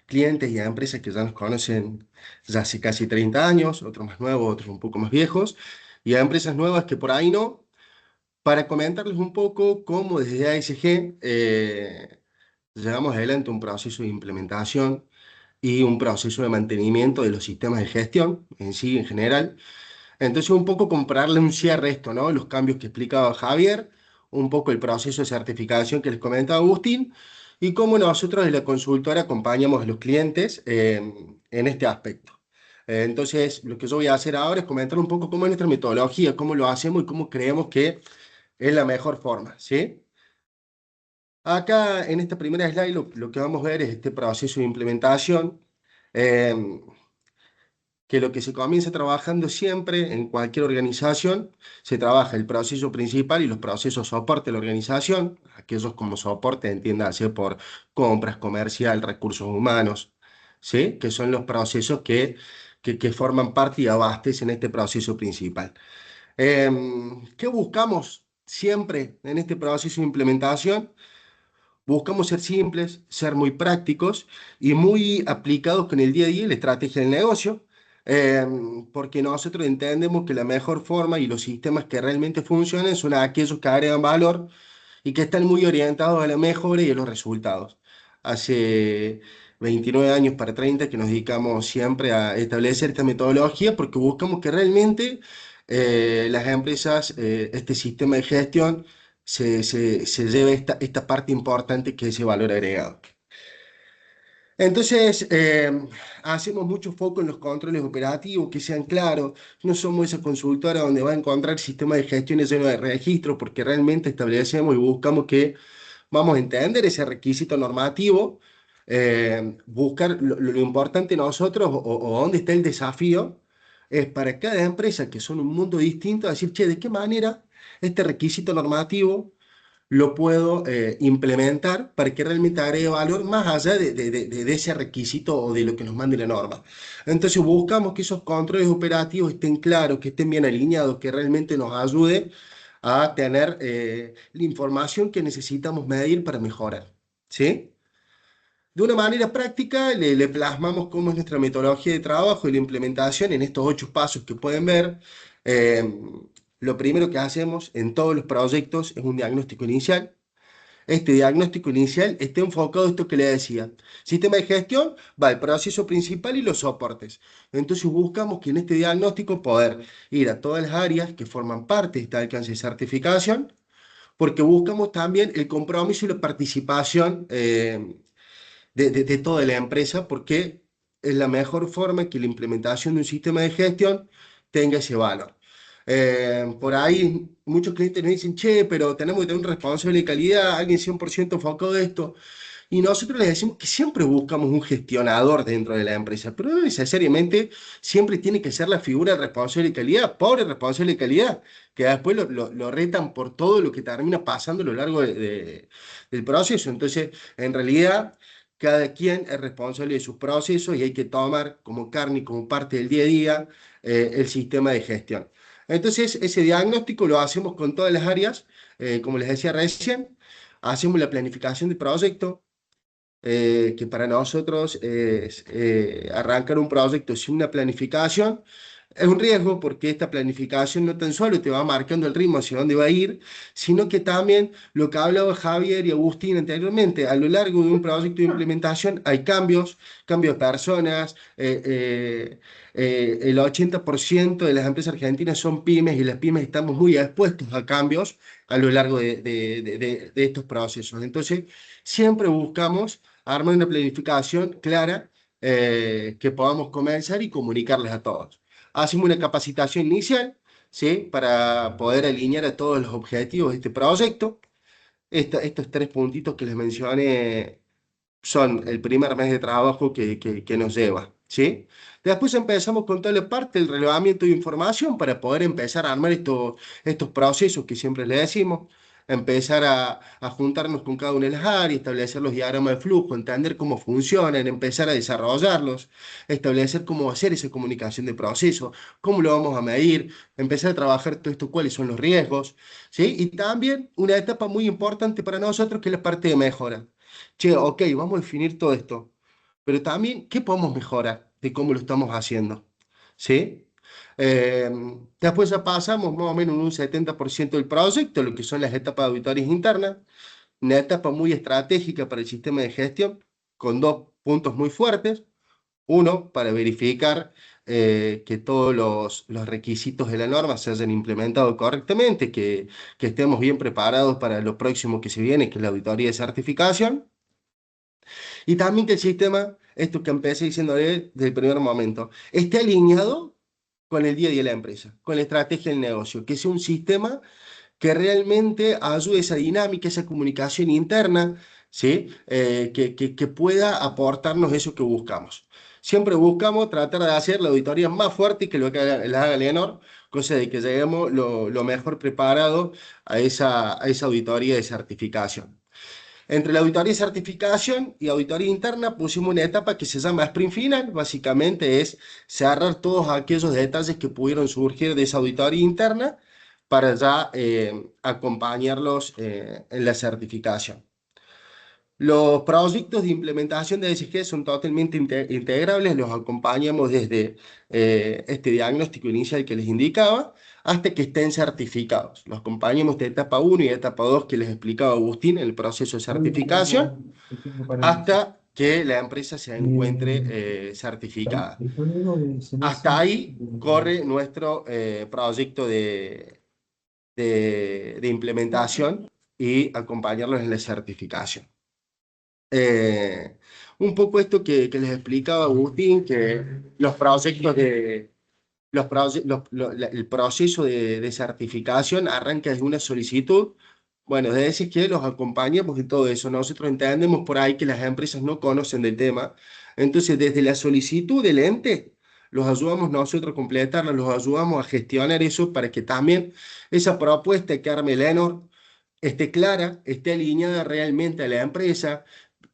clientes y empresas que ya nos conocen ya hace casi 30 años, otros más nuevos, otros un poco más viejos, y hay empresas nuevas que por ahí no, para comentarles un poco cómo desde ASG llevamos adelante un proceso de implementación y un proceso de mantenimiento de los sistemas de gestión en sí, en general. Entonces, un poco compararle un cierre a esto, ¿no? Los cambios que explicaba Javier, un poco el proceso de certificación que les comentaba Agustín, y cómo nosotros de la consultora acompañamos a los clientes en este aspecto. Entonces, lo que yo voy a hacer ahora es comentar un poco cómo es nuestra metodología, cómo lo hacemos y cómo creemos que es la mejor forma, ¿sí? Acá en esta primera slide lo que vamos a ver es este proceso de implementación. Eh, que lo que se comienza trabajando siempre en cualquier organización, se trabaja el proceso principal y los procesos soporte de la organización, aquellos como soporte, entiéndase por compras, comercial, recursos humanos, ¿sí? Que son los procesos que forman parte y abastecen este proceso principal. ¿Qué buscamos siempre en este proceso de implementación? Buscamos ser simples, ser muy prácticos y muy aplicados con el día a día y la estrategia del negocio, eh, porque nosotros entendemos que la mejor forma y los sistemas que realmente funcionan son aquellos que agregan valor y que están muy orientados a la mejora y a los resultados. Hace 29 años para 30 que nos dedicamos siempre a establecer esta metodología porque buscamos que realmente las empresas, este sistema de gestión, se lleve esta parte importante que es ese valor agregado. Entonces, hacemos mucho foco en los controles operativos, que sean claros. No somos esa consultora donde va a encontrar sistemas de gestión lleno de registros, porque realmente establecemos y buscamos que vamos a entender ese requisito normativo, buscar lo importante nosotros o dónde está el desafío, es para cada empresa, que son un mundo distinto, decir, che, ¿de qué manera este requisito normativo lo puedo implementar para que realmente agregue valor más allá de ese requisito o de lo que nos mande la norma? Entonces buscamos que esos controles operativos estén claros, que estén bien alineados, que realmente nos ayude a tener la información que necesitamos medir para mejorar, ¿sí? De una manera práctica, le plasmamos cómo es nuestra metodología de trabajo y la implementación en estos 8 pasos que pueden ver. Eh, lo primero que hacemos en todos los proyectos es un diagnóstico inicial. Este diagnóstico inicial está enfocado a esto que le decía. Sistema de gestión, va el proceso principal y los soportes. Entonces buscamos que en este diagnóstico poder ir a todas las áreas que forman parte de este alcance de certificación, porque buscamos también el compromiso y la participación de toda la empresa, porque es la mejor forma que la implementación de un sistema de gestión tenga ese valor. Por ahí muchos clientes nos dicen, che, pero tenemos que tener un responsable de calidad, alguien 100% enfocado de esto. Y nosotros les decimos que siempre buscamos un gestionador dentro de la empresa, pero no necesariamente siempre tiene que ser la figura del responsable de calidad, pobre responsable de calidad, que después lo retan por todo lo que termina pasando a lo largo del proceso. Entonces, en realidad, cada quien es responsable de sus procesos y hay que tomar como carne y como parte del día a día el sistema de gestión. Entonces, ese diagnóstico lo hacemos con todas las áreas, como les decía recién, hacemos la planificación del proyecto, que para nosotros es arrancar un proyecto sin una planificación. Es un riesgo porque esta planificación no tan solo te va marcando el ritmo hacia dónde va a ir, sino que también lo que hablaba Javier y Agustín anteriormente, a lo largo de un proyecto de implementación hay cambios de personas, el 80% de las empresas argentinas son pymes y las pymes estamos muy expuestos a cambios a lo largo de estos procesos. Entonces, siempre buscamos armar una planificación clara que podamos comenzar y comunicarles a todos. Hacemos una capacitación inicial, ¿sí? Para poder alinear a todos los objetivos de este proyecto. Estos 3 puntitos que les mencioné son el primer mes de trabajo que nos lleva, ¿sí? Después empezamos con toda la parte del relevamiento de información para poder empezar a armar estos procesos que siempre le decimos, empezar a juntarnos con cada una de las áreas, establecer los diagramas de flujo, entender cómo funcionan, empezar a desarrollarlos, establecer cómo hacer esa comunicación de proceso, cómo lo vamos a medir, empezar a trabajar todo esto, cuáles son los riesgos, ¿sí? Y también una etapa muy importante para nosotros que es la parte de mejora. Che, ok, vamos a definir todo esto, pero también, ¿qué podemos mejorar de cómo lo estamos haciendo? ¿Sí? Eh, Después ya pasamos más o menos un 70% del proyecto, lo que son las etapas de auditorías internas, una etapa muy estratégica para el sistema de gestión, con 2 puntos muy fuertes. Uno, para verificar que todos los requisitos de la norma se hayan implementado correctamente, que estemos bien preparados para lo próximo que se viene, que es la auditoría de certificación. Y también que el sistema, esto que empecé diciendo desde el primer momento, esté alineado con el día a día de la empresa, con la estrategia del negocio, que sea un sistema que realmente ayude a esa dinámica, esa comunicación interna, ¿sí? Que pueda aportarnos eso que buscamos. Siempre buscamos tratar de hacer la auditoría más fuerte que lo que la haga Leonor, cosa de que lleguemos lo mejor preparado a esa auditoría de certificación. Entre la auditoría y certificación y auditoría interna pusimos una etapa que se llama sprint final, básicamente es cerrar todos aquellos detalles que pudieron surgir de esa auditoría interna para ya acompañarlos en la certificación. Los proyectos de implementación de ESG son totalmente integrables, los acompañamos desde este diagnóstico inicial que les indicaba hasta que estén certificados. Los acompañamos de etapa 1 y etapa 2 que les explicaba Agustín en el proceso de certificación hasta que la empresa se encuentre certificada. Hasta ahí corre nuestro proyecto de implementación y acompañarlos en la certificación. Un poco esto que les explicaba Agustín, que los proyectos de, el proceso de certificación arranca desde una solicitud. Bueno, de decir que los acompañamos en todo eso. Nosotros entendemos por ahí que las empresas no conocen del tema. Entonces, desde la solicitud del ente, los ayudamos nosotros a completarla, los ayudamos a gestionar eso para que también esa propuesta que arme Lenor esté clara, esté alineada realmente a la empresa.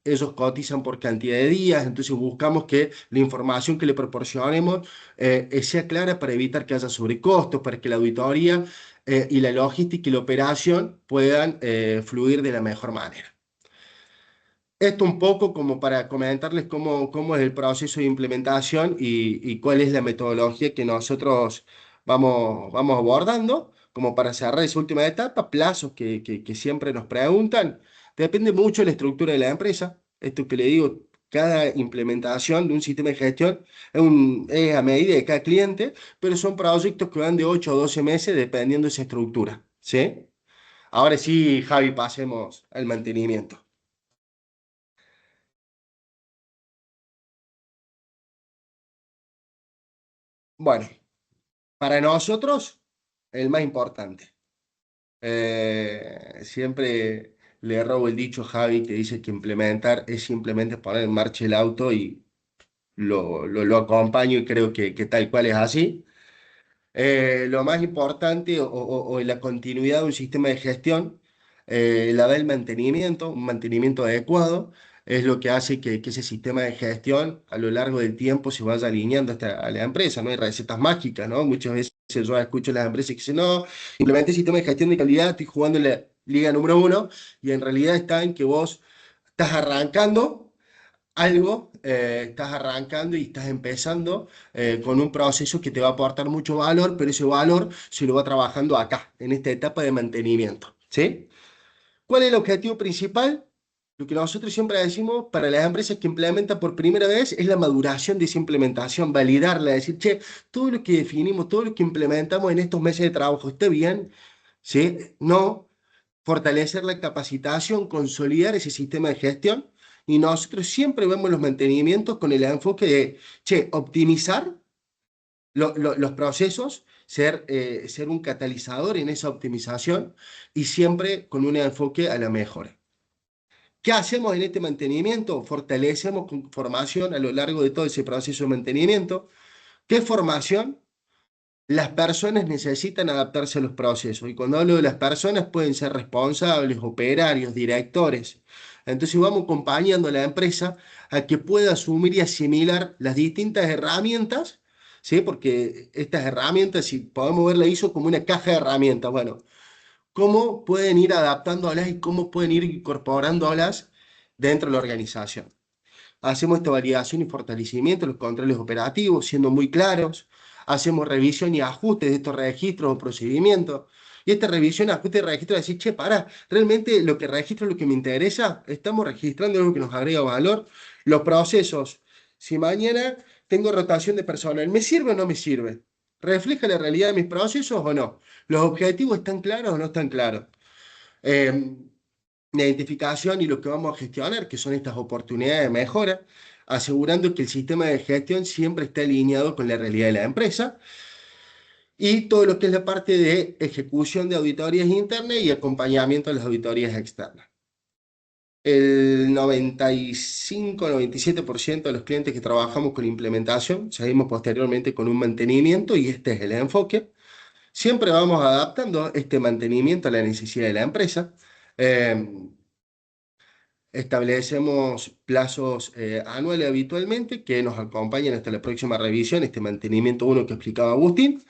Ellos cotizan por cantidad de días, entonces buscamos que la información que le proporcionemos sea clara para evitar que haya sobrecostos, para que la auditoría y la logística y la operación puedan fluir de la mejor manera. Esto un poco como para comentarles cómo es el proceso de implementación y cuál es la metodología que nosotros vamos abordando, como para cerrar esa última etapa, plazos que siempre nos preguntan. Depende mucho de la estructura de la empresa. Esto que le digo, cada implementación de un sistema de gestión es a medida de cada cliente, pero son proyectos que van de 8 a 12 meses dependiendo de esa estructura, ¿sí? Ahora sí, Javi, pasemos al mantenimiento. Bueno, para nosotros, el más importante. Siempre le robo el dicho a Javi que dice que implementar es simplemente poner en marcha el auto y lo acompaño y creo que tal cual es así. Lo más importante o la continuidad de un sistema de gestión, la del mantenimiento, un mantenimiento adecuado, es lo que hace que ese sistema de gestión a lo largo del tiempo se vaya alineando hasta a la empresa. No hay recetas mágicas, ¿no? Muchas veces yo escucho a las empresas que dicen, no, implementé sistema de gestión de calidad, estoy jugando en la liga número 1, y en realidad está en que vos estás arrancando algo, estás arrancando y estás empezando con un proceso que te va a aportar mucho valor, pero ese valor se lo va trabajando acá, en esta etapa de mantenimiento, ¿sí? ¿Cuál es el objetivo principal? Lo que nosotros siempre decimos para las empresas que implementan por primera vez es la maduración de esa implementación, validarla, decir, che, todo lo que definimos, todo lo que implementamos en estos meses de trabajo está bien, ¿sí? No, fortalecer la capacitación, consolidar ese sistema de gestión, y nosotros siempre vemos los mantenimientos con el enfoque de, che, optimizar los procesos, ser un catalizador en esa optimización y siempre con un enfoque a la mejora. ¿Qué hacemos en este mantenimiento? Fortalecemos con formación a lo largo de todo ese proceso de mantenimiento. ¿Qué formación? Las personas necesitan adaptarse a los procesos, y cuando hablo de las personas pueden ser responsables, operarios, directores. Entonces vamos acompañando a la empresa a que pueda asumir y asimilar las distintas herramientas, ¿sí? Porque estas herramientas, si podemos verla ISO como una caja de herramientas, bueno, cómo pueden ir adaptándolas y cómo pueden ir incorporándolas dentro de la organización. Hacemos esta validación y fortalecimiento de los controles operativos, siendo muy claros. Hacemos revisión y ajustes de estos registros o procedimientos. Y esta revisión, ajuste y registro, decir, che, para, realmente lo que registro es lo que me interesa. Estamos registrando algo que nos agrega valor. Los procesos. Si mañana tengo rotación de personal, ¿me sirve o no me sirve? ¿Refleja la realidad de mis procesos o no? ¿Los objetivos están claros o no están claros? La identificación y lo que vamos a gestionar, que son estas oportunidades de mejora, asegurando que el sistema de gestión siempre esté alineado con la realidad de la empresa, y todo lo que es la parte de ejecución de auditorías internas y acompañamiento de las auditorías externas. El 95-97% de los clientes que trabajamos con implementación, seguimos posteriormente con un mantenimiento, y este es el enfoque. Siempre vamos adaptando este mantenimiento a la necesidad de la empresa. Establecemos plazos anuales habitualmente que nos acompañan hasta la próxima revisión, este mantenimiento 1 que explicaba Agustín.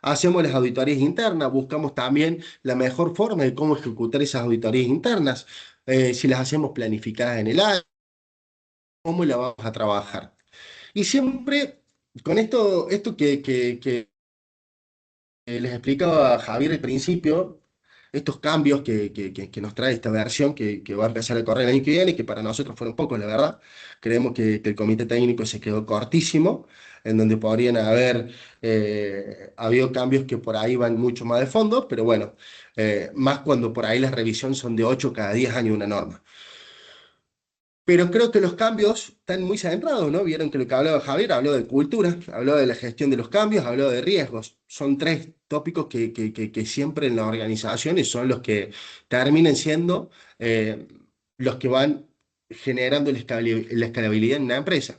Hacemos las auditorías internas, buscamos también la mejor forma de cómo ejecutar esas auditorías internas. si las hacemos planificadas en el año, cómo la vamos a trabajar. Y siempre con esto que les explicaba Javier al principio, estos cambios que nos trae esta versión que va a empezar a correr el año que viene, que para nosotros fueron pocos, la verdad. Creemos que el comité técnico se quedó cortísimo, en donde podrían haber habido cambios que por ahí van mucho más de fondo, pero bueno, más cuando por ahí las revisiones son de 8 cada 10 años una norma. Pero creo que los cambios están muy centrados, ¿no? Vieron que lo que hablaba Javier, habló de cultura, habló de la gestión de los cambios, habló de riesgos. Son tres tópicos que siempre en las organizaciones son los que terminan siendo los que van generando la escalabilidad en una empresa.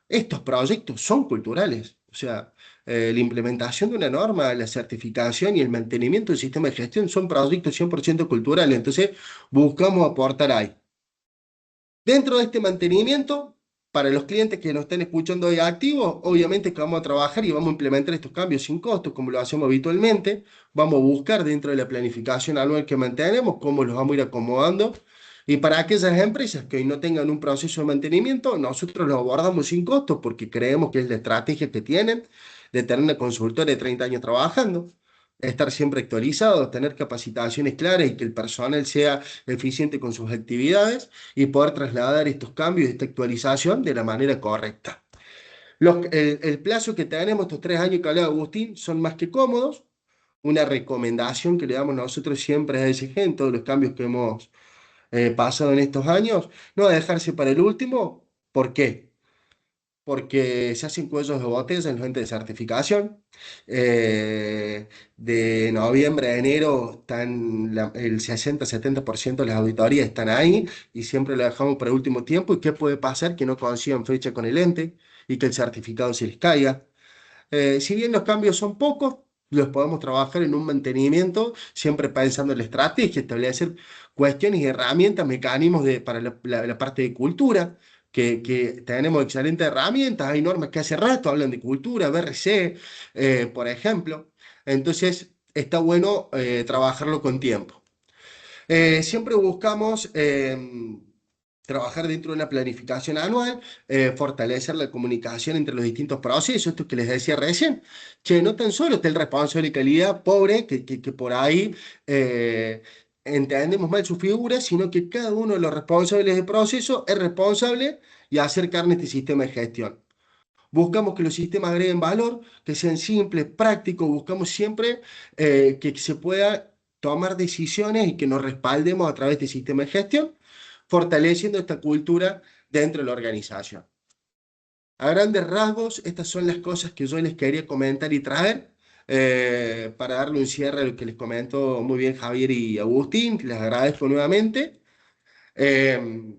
Estos proyectos son culturales, o sea, la implementación de una norma, la certificación y el mantenimiento del sistema de gestión son proyectos 100% culturales, entonces buscamos aportar ahí. Dentro de este mantenimiento, para los clientes que nos estén escuchando hoy activos, obviamente que vamos a trabajar y vamos a implementar estos cambios sin costo, como lo hacemos habitualmente. Vamos a buscar dentro de la planificación anual que mantenemos cómo los vamos a ir acomodando. Y para aquellas empresas que hoy no tengan un proceso de mantenimiento, nosotros los abordamos sin costo porque creemos que es la estrategia que tienen de tener una consultora de 30 años trabajando, estar siempre actualizados, tener capacitaciones claras y que el personal sea eficiente con sus actividades y poder trasladar estos cambios, esta actualización de la manera correcta. El plazo que tenemos, estos 3 años que hablaba Agustín, son más que cómodos. Una recomendación que le damos nosotros siempre a ESG en todos los cambios que hemos pasado en estos años, no dejarse para el último. ¿Por qué? Porque se hacen cuellos de botella en los entes de certificación. De noviembre a enero están el 60-70% de las auditorías están ahí y siempre lo dejamos para el último tiempo. ¿Y qué puede pasar? Que no consigan fecha con el ente y que el certificado se les caiga. Si bien los cambios son pocos, los podemos trabajar en un mantenimiento, siempre pensando en la estrategia, establecer cuestiones y herramientas, mecanismos para la parte de cultura, que tenemos excelentes herramientas, hay normas que hace rato hablan de cultura, BRC, por ejemplo. Entonces, está bueno trabajarlo con tiempo. Siempre buscamos trabajar dentro de una planificación anual, fortalecer la comunicación entre los distintos procesos, esto que les decía recién. Che, no tan solo está el responsable de calidad pobre, que por ahí entendemos mal su figura, sino que cada uno de los responsables de proceso es responsable y hacer carne este sistema de gestión. Buscamos que los sistemas agreguen valor, que sean simples, prácticos, buscamos siempre que se pueda tomar decisiones y que nos respaldemos a través del sistema de gestión, fortaleciendo esta cultura dentro de la organización. A grandes rasgos, estas son las cosas que yo les quería comentar y traer para darle un cierre a lo que les comentó muy bien Javier y Agustín, que les agradezco nuevamente. Eh,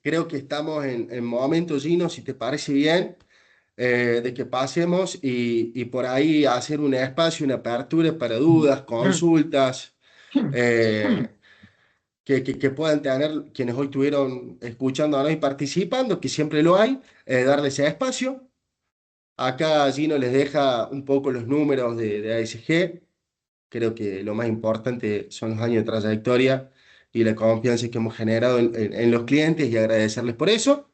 Creo que estamos en momento, Gino, si te parece bien, de que pasemos y por ahí hacer un espacio, una apertura para dudas, consultas, eh, que puedan tener quienes hoy estuvieron escuchándonos y participando, que siempre lo hay, darles ese espacio. Acá Gino les deja un poco los números de ASG. Creo que lo más importante son los años de trayectoria y la confianza que hemos generado en los clientes y agradecerles por eso.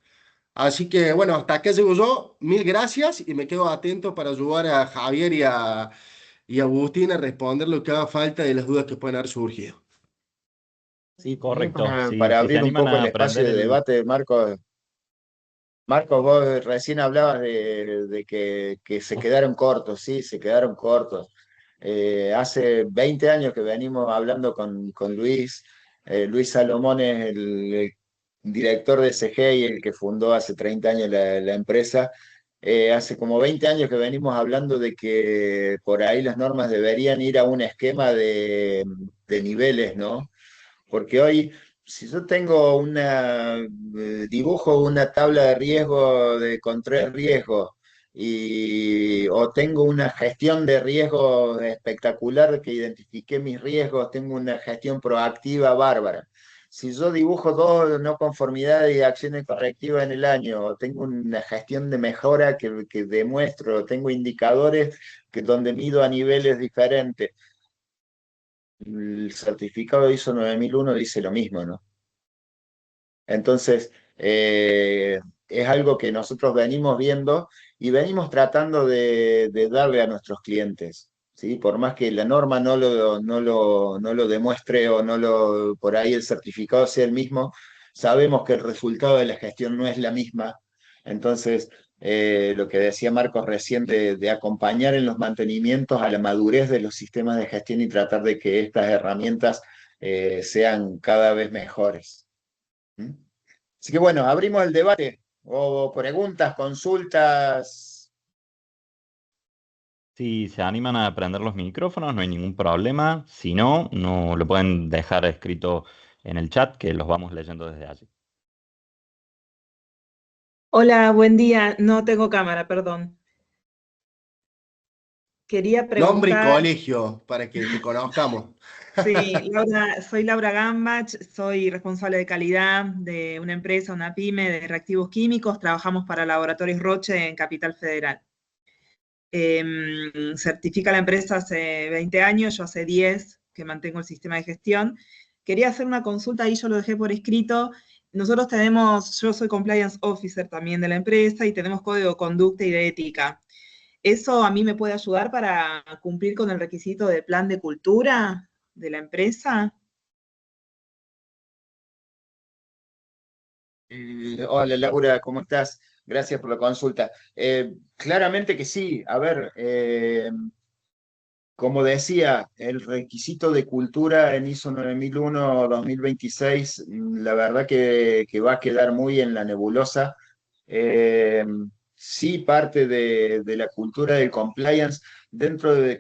Así que bueno, hasta acá llego yo. Mil gracias y me quedo atento para ayudar a Javier y a Agustín a responder lo que haga falta de las dudas que pueden haber surgido. Sí, Correcto. para Si se abrir un animan poco el a espacio aprender de el... debate, Marcos. Marcos, vos recién hablabas de que se quedaron cortos, sí, se quedaron cortos. Hace 20 años que venimos hablando con Luis. Luis Salomón es el director de SG y el que fundó hace 30 años la empresa. Hace como 20 años que venimos hablando de que por ahí las normas deberían ir a un esquema de niveles, ¿no? Porque hoy, si yo tengo dibujo una tabla de riesgo de control de riesgo o tengo una gestión de riesgo espectacular que identifique mis riesgos, tengo una gestión proactiva bárbara. Si yo dibujo dos no conformidades y acciones correctivas en el año, o tengo una gestión de mejora que demuestro, tengo indicadores donde mido a niveles diferentes, el certificado ISO 9001 dice lo mismo, ¿no? Entonces, es algo que nosotros venimos viendo y venimos tratando de darle a nuestros clientes, ¿sí? Por más que la norma no lo demuestre o por ahí el certificado sea el mismo, sabemos que el resultado de la gestión no es la misma. Entonces, lo que decía Marcos recién de acompañar en los mantenimientos a la madurez de los sistemas de gestión y tratar de que estas herramientas sean cada vez mejores. ¿Mm? Así que bueno, abrimos el debate o preguntas, consultas. Si se animan a prender los micrófonos, no hay ningún problema. Si no, no lo pueden dejar escrito en el chat, que los vamos leyendo desde allí. Hola, buen día. No tengo cámara, perdón. Quería Nombre y preguntar, colegio para que te conozcamos. sí, soy Laura Gambach, soy responsable de calidad de una empresa, una pyme de reactivos químicos. Trabajamos para Laboratorios Roche en Capital Federal. Certifica la empresa hace 20 años, yo hace 10 que mantengo el sistema de gestión. Quería hacer una consulta, ahí yo lo dejé por escrito. Nosotros yo soy compliance officer también de la empresa y tenemos código de conducta y de ética. ¿Eso a mí me puede ayudar para cumplir con el requisito del plan de cultura de la empresa? Hola Laura, ¿cómo estás? Gracias por la consulta. Claramente que sí. A ver, como decía, el requisito de cultura en ISO 9001-2026, la verdad que va a quedar muy en la nebulosa. Eh, sí, parte de la cultura del compliance,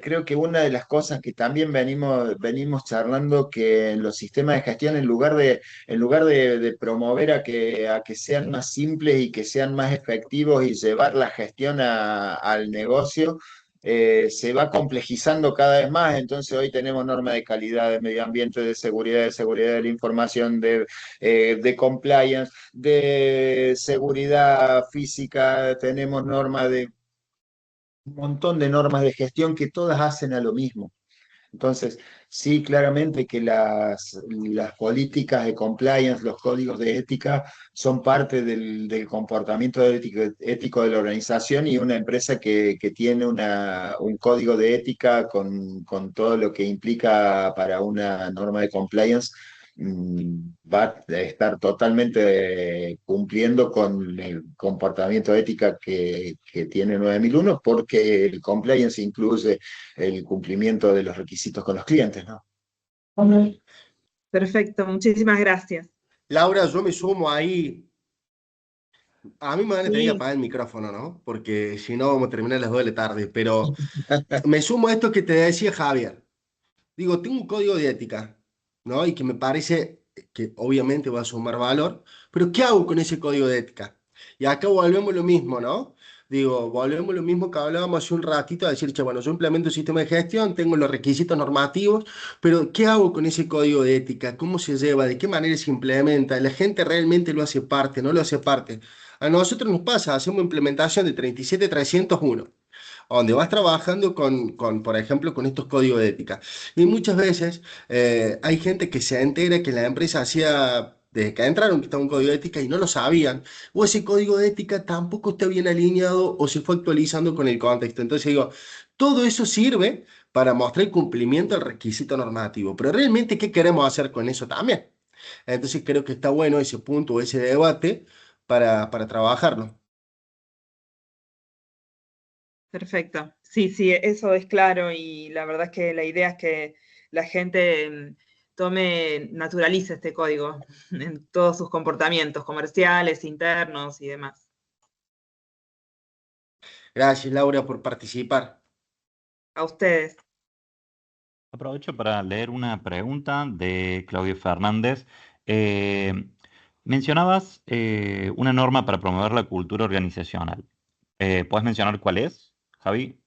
creo que una de las cosas que también venimos charlando, que en los sistemas de gestión, en lugar de promover a que sean más simples y que sean más efectivos y llevar la gestión al negocio, se va complejizando cada vez más. Entonces hoy tenemos normas de calidad, de medio ambiente, de seguridad de la información, de compliance, de seguridad física, tenemos normas de un montón de normas de gestión que todas hacen a lo mismo. Entonces, sí, claramente que las políticas de compliance, los códigos de ética, son parte del comportamiento ético de la organización, y una empresa que tiene un código de ética con todo lo que implica para una norma de compliance, va a estar totalmente cumpliendo con el comportamiento ética que tiene 9001, porque el compliance incluye el cumplimiento de los requisitos con los clientes, ¿no? Perfecto, muchísimas gracias. Laura, yo me sumo ahí. A mí me van a tener que Sí, apagar el micrófono, ¿no? Porque si no vamos a terminar a las 2 de la tarde. Pero me sumo a esto que te decía Javier. Digo, tengo un código de ética, ¿no? Y que me parece que obviamente va a sumar valor, pero ¿qué hago con ese código de ética? Y acá volvemos lo mismo, ¿no? Digo, volvemos lo mismo que hablábamos hace un ratito, a decir, che, bueno, yo implemento un sistema de gestión, tengo los requisitos normativos, pero ¿qué hago con ese código de ética? ¿Cómo se lleva? ¿De qué manera se implementa? ¿La gente realmente lo hace parte? ¿No lo hace parte? A nosotros nos pasa, hacemos implementación de 37301, donde vas trabajando por ejemplo, con estos códigos de ética. Y muchas veces hay gente que se entera que la empresa hacía, desde que entraron, que estaba un código de ética y no lo sabían, o ese código de ética tampoco está bien alineado o se fue actualizando con el contexto. Entonces digo, todo eso sirve para mostrar el cumplimiento del requisito normativo, pero realmente, ¿qué queremos hacer con eso también? Entonces creo que está bueno ese punto, ese debate para trabajarlo. perfecto. Sí, sí, eso es claro y la verdad es que la idea es que la gente naturalice este código en todos sus comportamientos comerciales, internos y demás. Gracias, Laura, por participar. A ustedes. Aprovecho para leer una pregunta de Claudio Fernández. Eh, Mencionabas una norma para promover la cultura organizacional. ¿Puedes mencionar cuál es, Javi?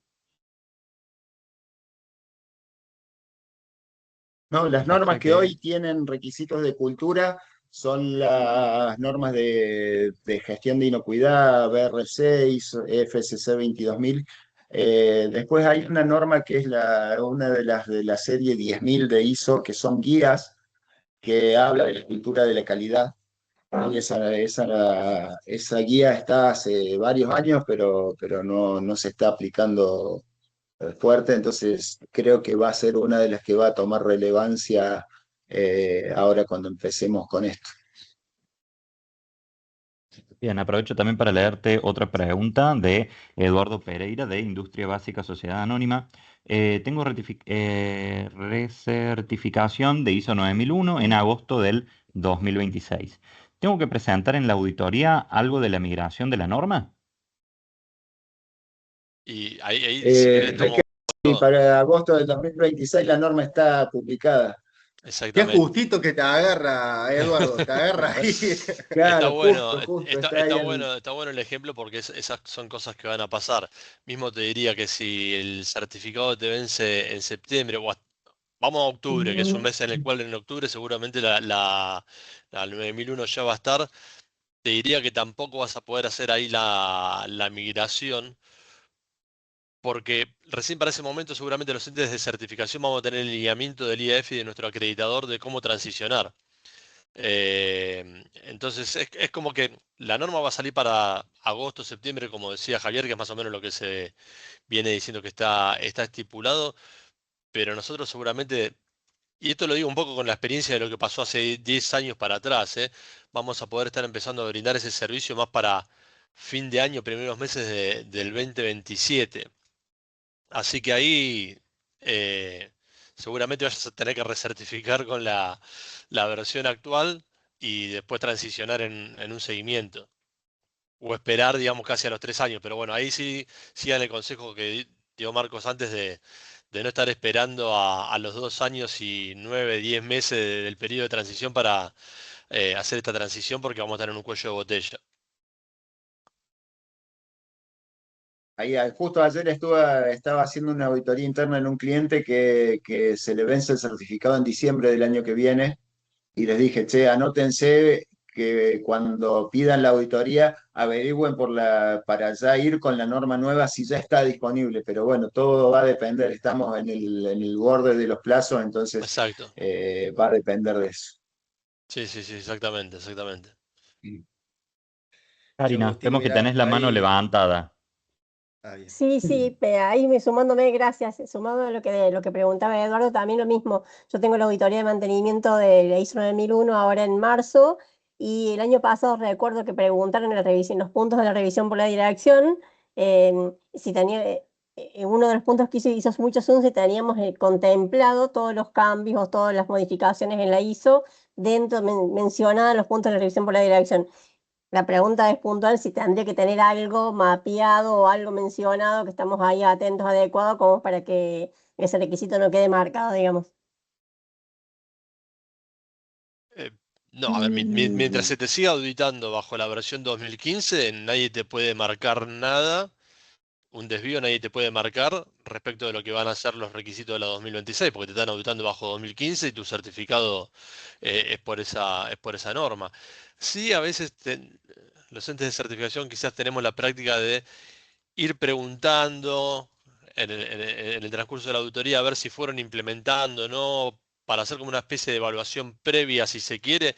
No, las normas Jorge, que que hoy tienen requisitos de cultura son las normas de gestión de inocuidad, BR6, FSC 22000. Después hay una norma que es una de la serie 10.000 de ISO, que son guías que habla de la cultura de la calidad. Y esa guía está hace varios años, pero no se está aplicando fuerte, entonces creo que va a ser una de las que va a tomar relevancia ahora cuando empecemos con esto. Bien, aprovecho también para leerte otra pregunta de Eduardo Pereira de Industria Básica Sociedad Anónima. Tengo recertificación de ISO 9001 en agosto del 2026. ¿Tengo que presentar en la auditoría algo de la migración de la norma? Y ahí si querés, Hay tomo que, y todo. para agosto del 2026 la norma está publicada. Qué Exactamente. justito que te agarra, Eduardo, te agarra ahí. Está Claro, bueno, justo, está ahí el... está bueno el ejemplo porque esas son cosas que van a pasar. Mismo te diría que si el certificado te vence en septiembre vamos a octubre, que es un mes en el cual en octubre seguramente la 9001 ya va a estar, te diría que tampoco vas a poder hacer ahí la migración porque recién para ese momento seguramente los entes de certificación vamos a tener el lineamiento del IAF y de nuestro acreditador de cómo transicionar. Entonces es como que la norma va a salir para agosto, septiembre, como decía Javier, que es más o menos lo que se viene diciendo que está estipulado, pero nosotros seguramente, y esto lo digo un poco con la experiencia de lo que pasó hace 10 años para atrás, vamos a poder estar empezando a brindar ese servicio más para fin de año, primeros meses del 2027. Así que ahí seguramente vayas a tener que recertificar con la versión actual y después transicionar en un seguimiento. O esperar, digamos, casi a los 3 años. Pero bueno, ahí sí sigan el consejo que dio Marcos antes de no estar esperando a los 2 años y 9, 10 meses del periodo de transición para hacer esta transición porque vamos a estar en un cuello de botella. Ahí, justo ayer estaba haciendo una auditoría interna en un cliente que se le vence el certificado en diciembre del año que viene y les dije, che, anótense que cuando pidan la auditoría averigüen para ya ir con la norma nueva si ya está disponible, pero bueno, todo va a depender, estamos en el borde de los plazos, entonces Exacto. va a depender de eso. Sí, sí, sí, exactamente, exactamente. Che, Karina, Agustín, vemos que mirá, tenés la mano ahí. levantada. Ah, bien. Sí, sí, ahí me sumándome, gracias. Sumado a lo que preguntaba Eduardo, también lo mismo. Yo tengo la auditoría de mantenimiento de la ISO 9001 ahora en marzo y el año pasado recuerdo que preguntaron en la revisión, los puntos de la revisión por la dirección, si tenía, uno de los puntos que hizo mucho zoom, si teníamos contemplado todos los cambios o todas las modificaciones en la ISO dentro, mencionadas los puntos de la revisión por la dirección. La pregunta es puntual si tendría que tener algo mapeado o algo mencionado que estamos ahí atentos, adecuados, como para que ese requisito no quede marcado, digamos. Eh, no, a ver, mientras se te siga auditando bajo la versión 2015, nadie te puede marcar nada, un desvío nadie te puede marcar respecto de lo que van a ser los requisitos de la 2026, porque te están auditando bajo 2015 y tu certificado es por esa norma. Sí, a veces los entes de certificación quizás tenemos la práctica de ir preguntando en el transcurso de la auditoría a ver si fueron implementando o no, para hacer como una especie de evaluación previa si se quiere,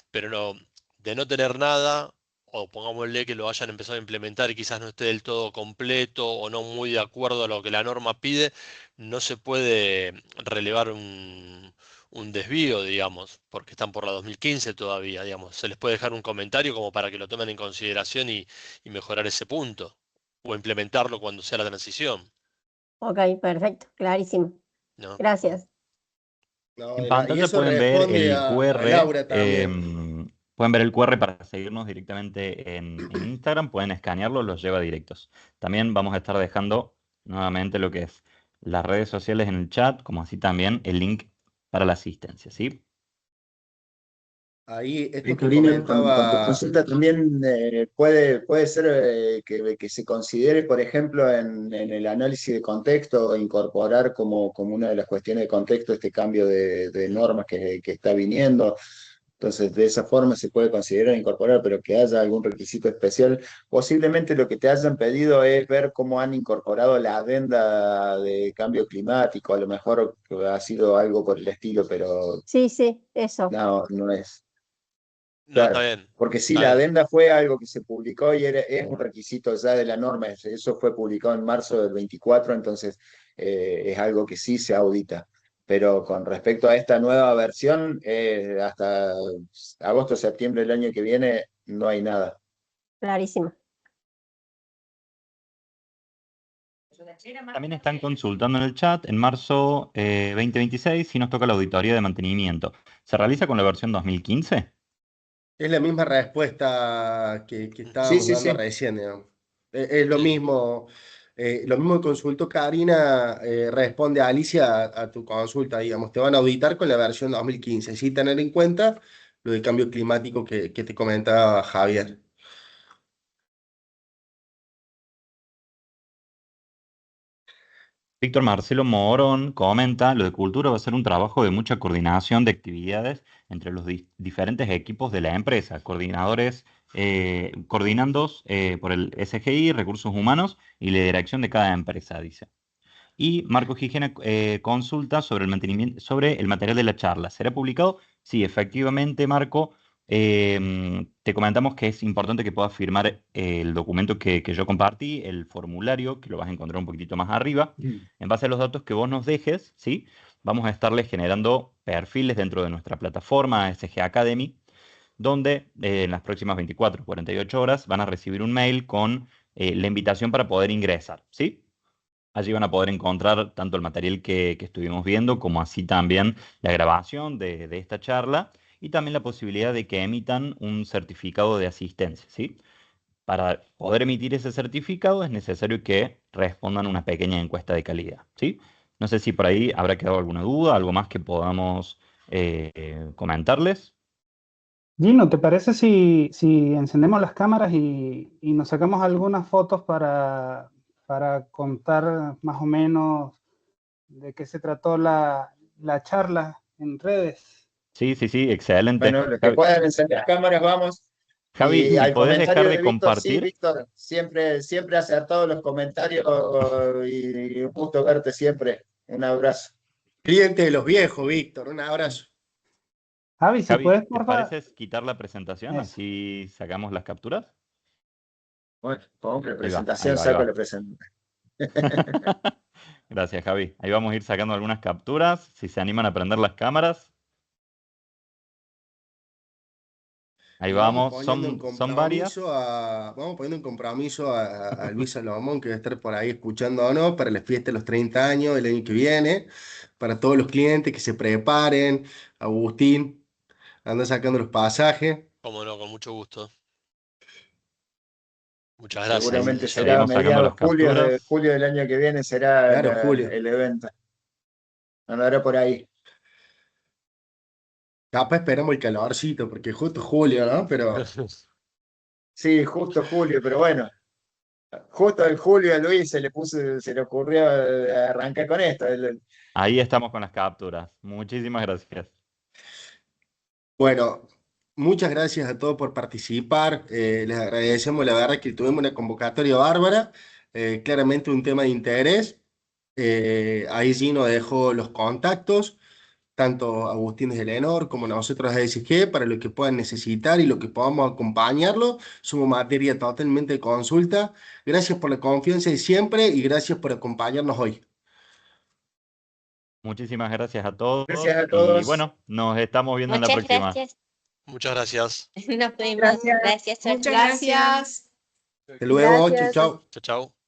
pero no, de no tener nada, o pongámosle que lo hayan empezado a implementar y quizás no esté del todo completo o no muy de acuerdo a lo que la norma pide, no se puede relevar un desvío, digamos, porque están por la 2015 todavía, digamos. Se les puede dejar un comentario como para que lo tomen en consideración y mejorar ese punto, o implementarlo cuando sea la transición, Ok, perfecto, clarísimo. ¿no? Gracias. No, En y pantalla eso pueden ver responde el a QR, Laura también. pueden ver el QR para seguirnos directamente en Instagram, pueden escanearlo, los lleva directos. También vamos a estar dejando nuevamente lo que es las redes sociales en el chat, como así también el link para la asistencia, ¿sí? Ahí, Sí, esto que Corina, con tu comentaba, consulta también puede ser que se considere, por ejemplo, en el análisis de contexto, incorporar como una de las cuestiones de contexto este cambio de normas que está viniendo. Entonces, de esa forma se puede considerar incorporar, pero que haya algún requisito especial. Posiblemente lo que te hayan pedido es ver cómo han incorporado la adenda de cambio climático. A lo mejor ha sido algo por el estilo, pero Sí, sí, eso. no es. No, está Claro, bien. porque sí, Está la bien. adenda fue algo que se publicó y es un requisito ya de la norma, eso fue publicado en marzo del 24, entonces es algo que sí se audita. Pero con respecto a esta nueva versión, hasta agosto, septiembre del año que viene, no hay nada. Clarísimo. También están consultando en el chat, en marzo 2026, si nos toca la auditoría de mantenimiento. ¿Se realiza con la versión 2015? Es la misma respuesta que Sí, estábamos sí, dando sí. recién, digamos. Es Sí. lo mismo que consultó Karina, responde a Alicia a tu consulta, digamos. Te van a auditar con la versión 2015, sin tener en cuenta lo del cambio climático que te comentaba Javier. Víctor Marcelo Morón comenta, lo de cultura va a ser un trabajo de mucha coordinación de actividades entre los diferentes equipos de la empresa, coordinandos por el SGI, Recursos Humanos y la dirección de cada empresa, dice. Y Marco Gijena consulta sobre el mantenimiento, sobre el material de la charla. ¿Será publicado? Sí, efectivamente, Marco. Te comentamos que es importante que puedas firmar el documento que yo compartí, el formulario, que lo vas a encontrar un poquitito más arriba. En base a los datos que vos nos dejes, ¿sí? Vamos a estarles generando perfiles dentro de nuestra plataforma SG Academy, donde en las próximas 24 o 48 horas van a recibir un mail con la invitación para poder ingresar, ¿sí? Allí van a poder encontrar tanto el material que estuvimos viendo, como así también la grabación de esta charla y también la posibilidad de que emitan un certificado de asistencia, ¿sí? Para poder emitir ese certificado es necesario que respondan una pequeña encuesta de calidad, ¿sí? No sé si por ahí habrá quedado alguna duda, algo más que podamos comentarles. Gino, ¿te parece si encendemos las cámaras y nos sacamos algunas fotos para contar más o menos de qué se trató la charla en redes? Sí, sí, sí, excelente. Bueno, los que puedan encender las cámaras, vamos. Javi, Y si al podés dejar comentario de de Víctor, sí, compartir. Víctor, siempre acertado los comentarios y un gusto verte siempre. Un abrazo. Cliente de los viejos, Víctor, un abrazo. Javi, si Javi, puedes, ¿te porfa. parece quitar la presentación? Eso. Así sacamos las capturas. Bueno, pongo la Ahí va, ahí presentación, va, ahí saco va. la presentación. Gracias, Javi. Ahí vamos a ir sacando algunas capturas. Si se animan a prender las cámaras. Ahí Y vamos vamos, poniendo en son varias. vamos poniendo en compromiso a Luis Salomón, que va a estar por ahí escuchándonos para la fiesta de los 30 años el año que viene, para todos los clientes que se preparen. Agustín anda sacando los pasajes. Cómo no, con mucho gusto. Muchas gracias Seguramente desde ya. será a Seguimos sacando las mediados capturas. julio del año que viene, será Claro, Julio. el evento. Andará por ahí. Capaz esperamos el calorcito, porque justo julio, ¿no? Pero Sí, justo julio, pero bueno, justo en julio a Luis se le ocurrió arrancar con esto. Ahí estamos con las capturas. Muchísimas gracias. bueno, muchas gracias a todos por participar. Les agradecemos, la verdad que tuvimos una convocatoria bárbara, claramente un tema de interés. Ahí sí nos dejó los contactos, tanto Agustín desde Lenor como nosotros de SG, para lo que puedan necesitar y lo que podamos acompañarlo. Somos materia totalmente de consulta. Gracias por la confianza de siempre y gracias por acompañarnos hoy. Muchísimas gracias a todos. Gracias a Y todos. bueno, nos estamos viendo en la Muchas próxima. gracias. Muchas gracias. Nos vemos. Gracias. Gracias, chao, Muchas chao. gracias. Hasta luego, chau, Gracias. chau. Chao, chao.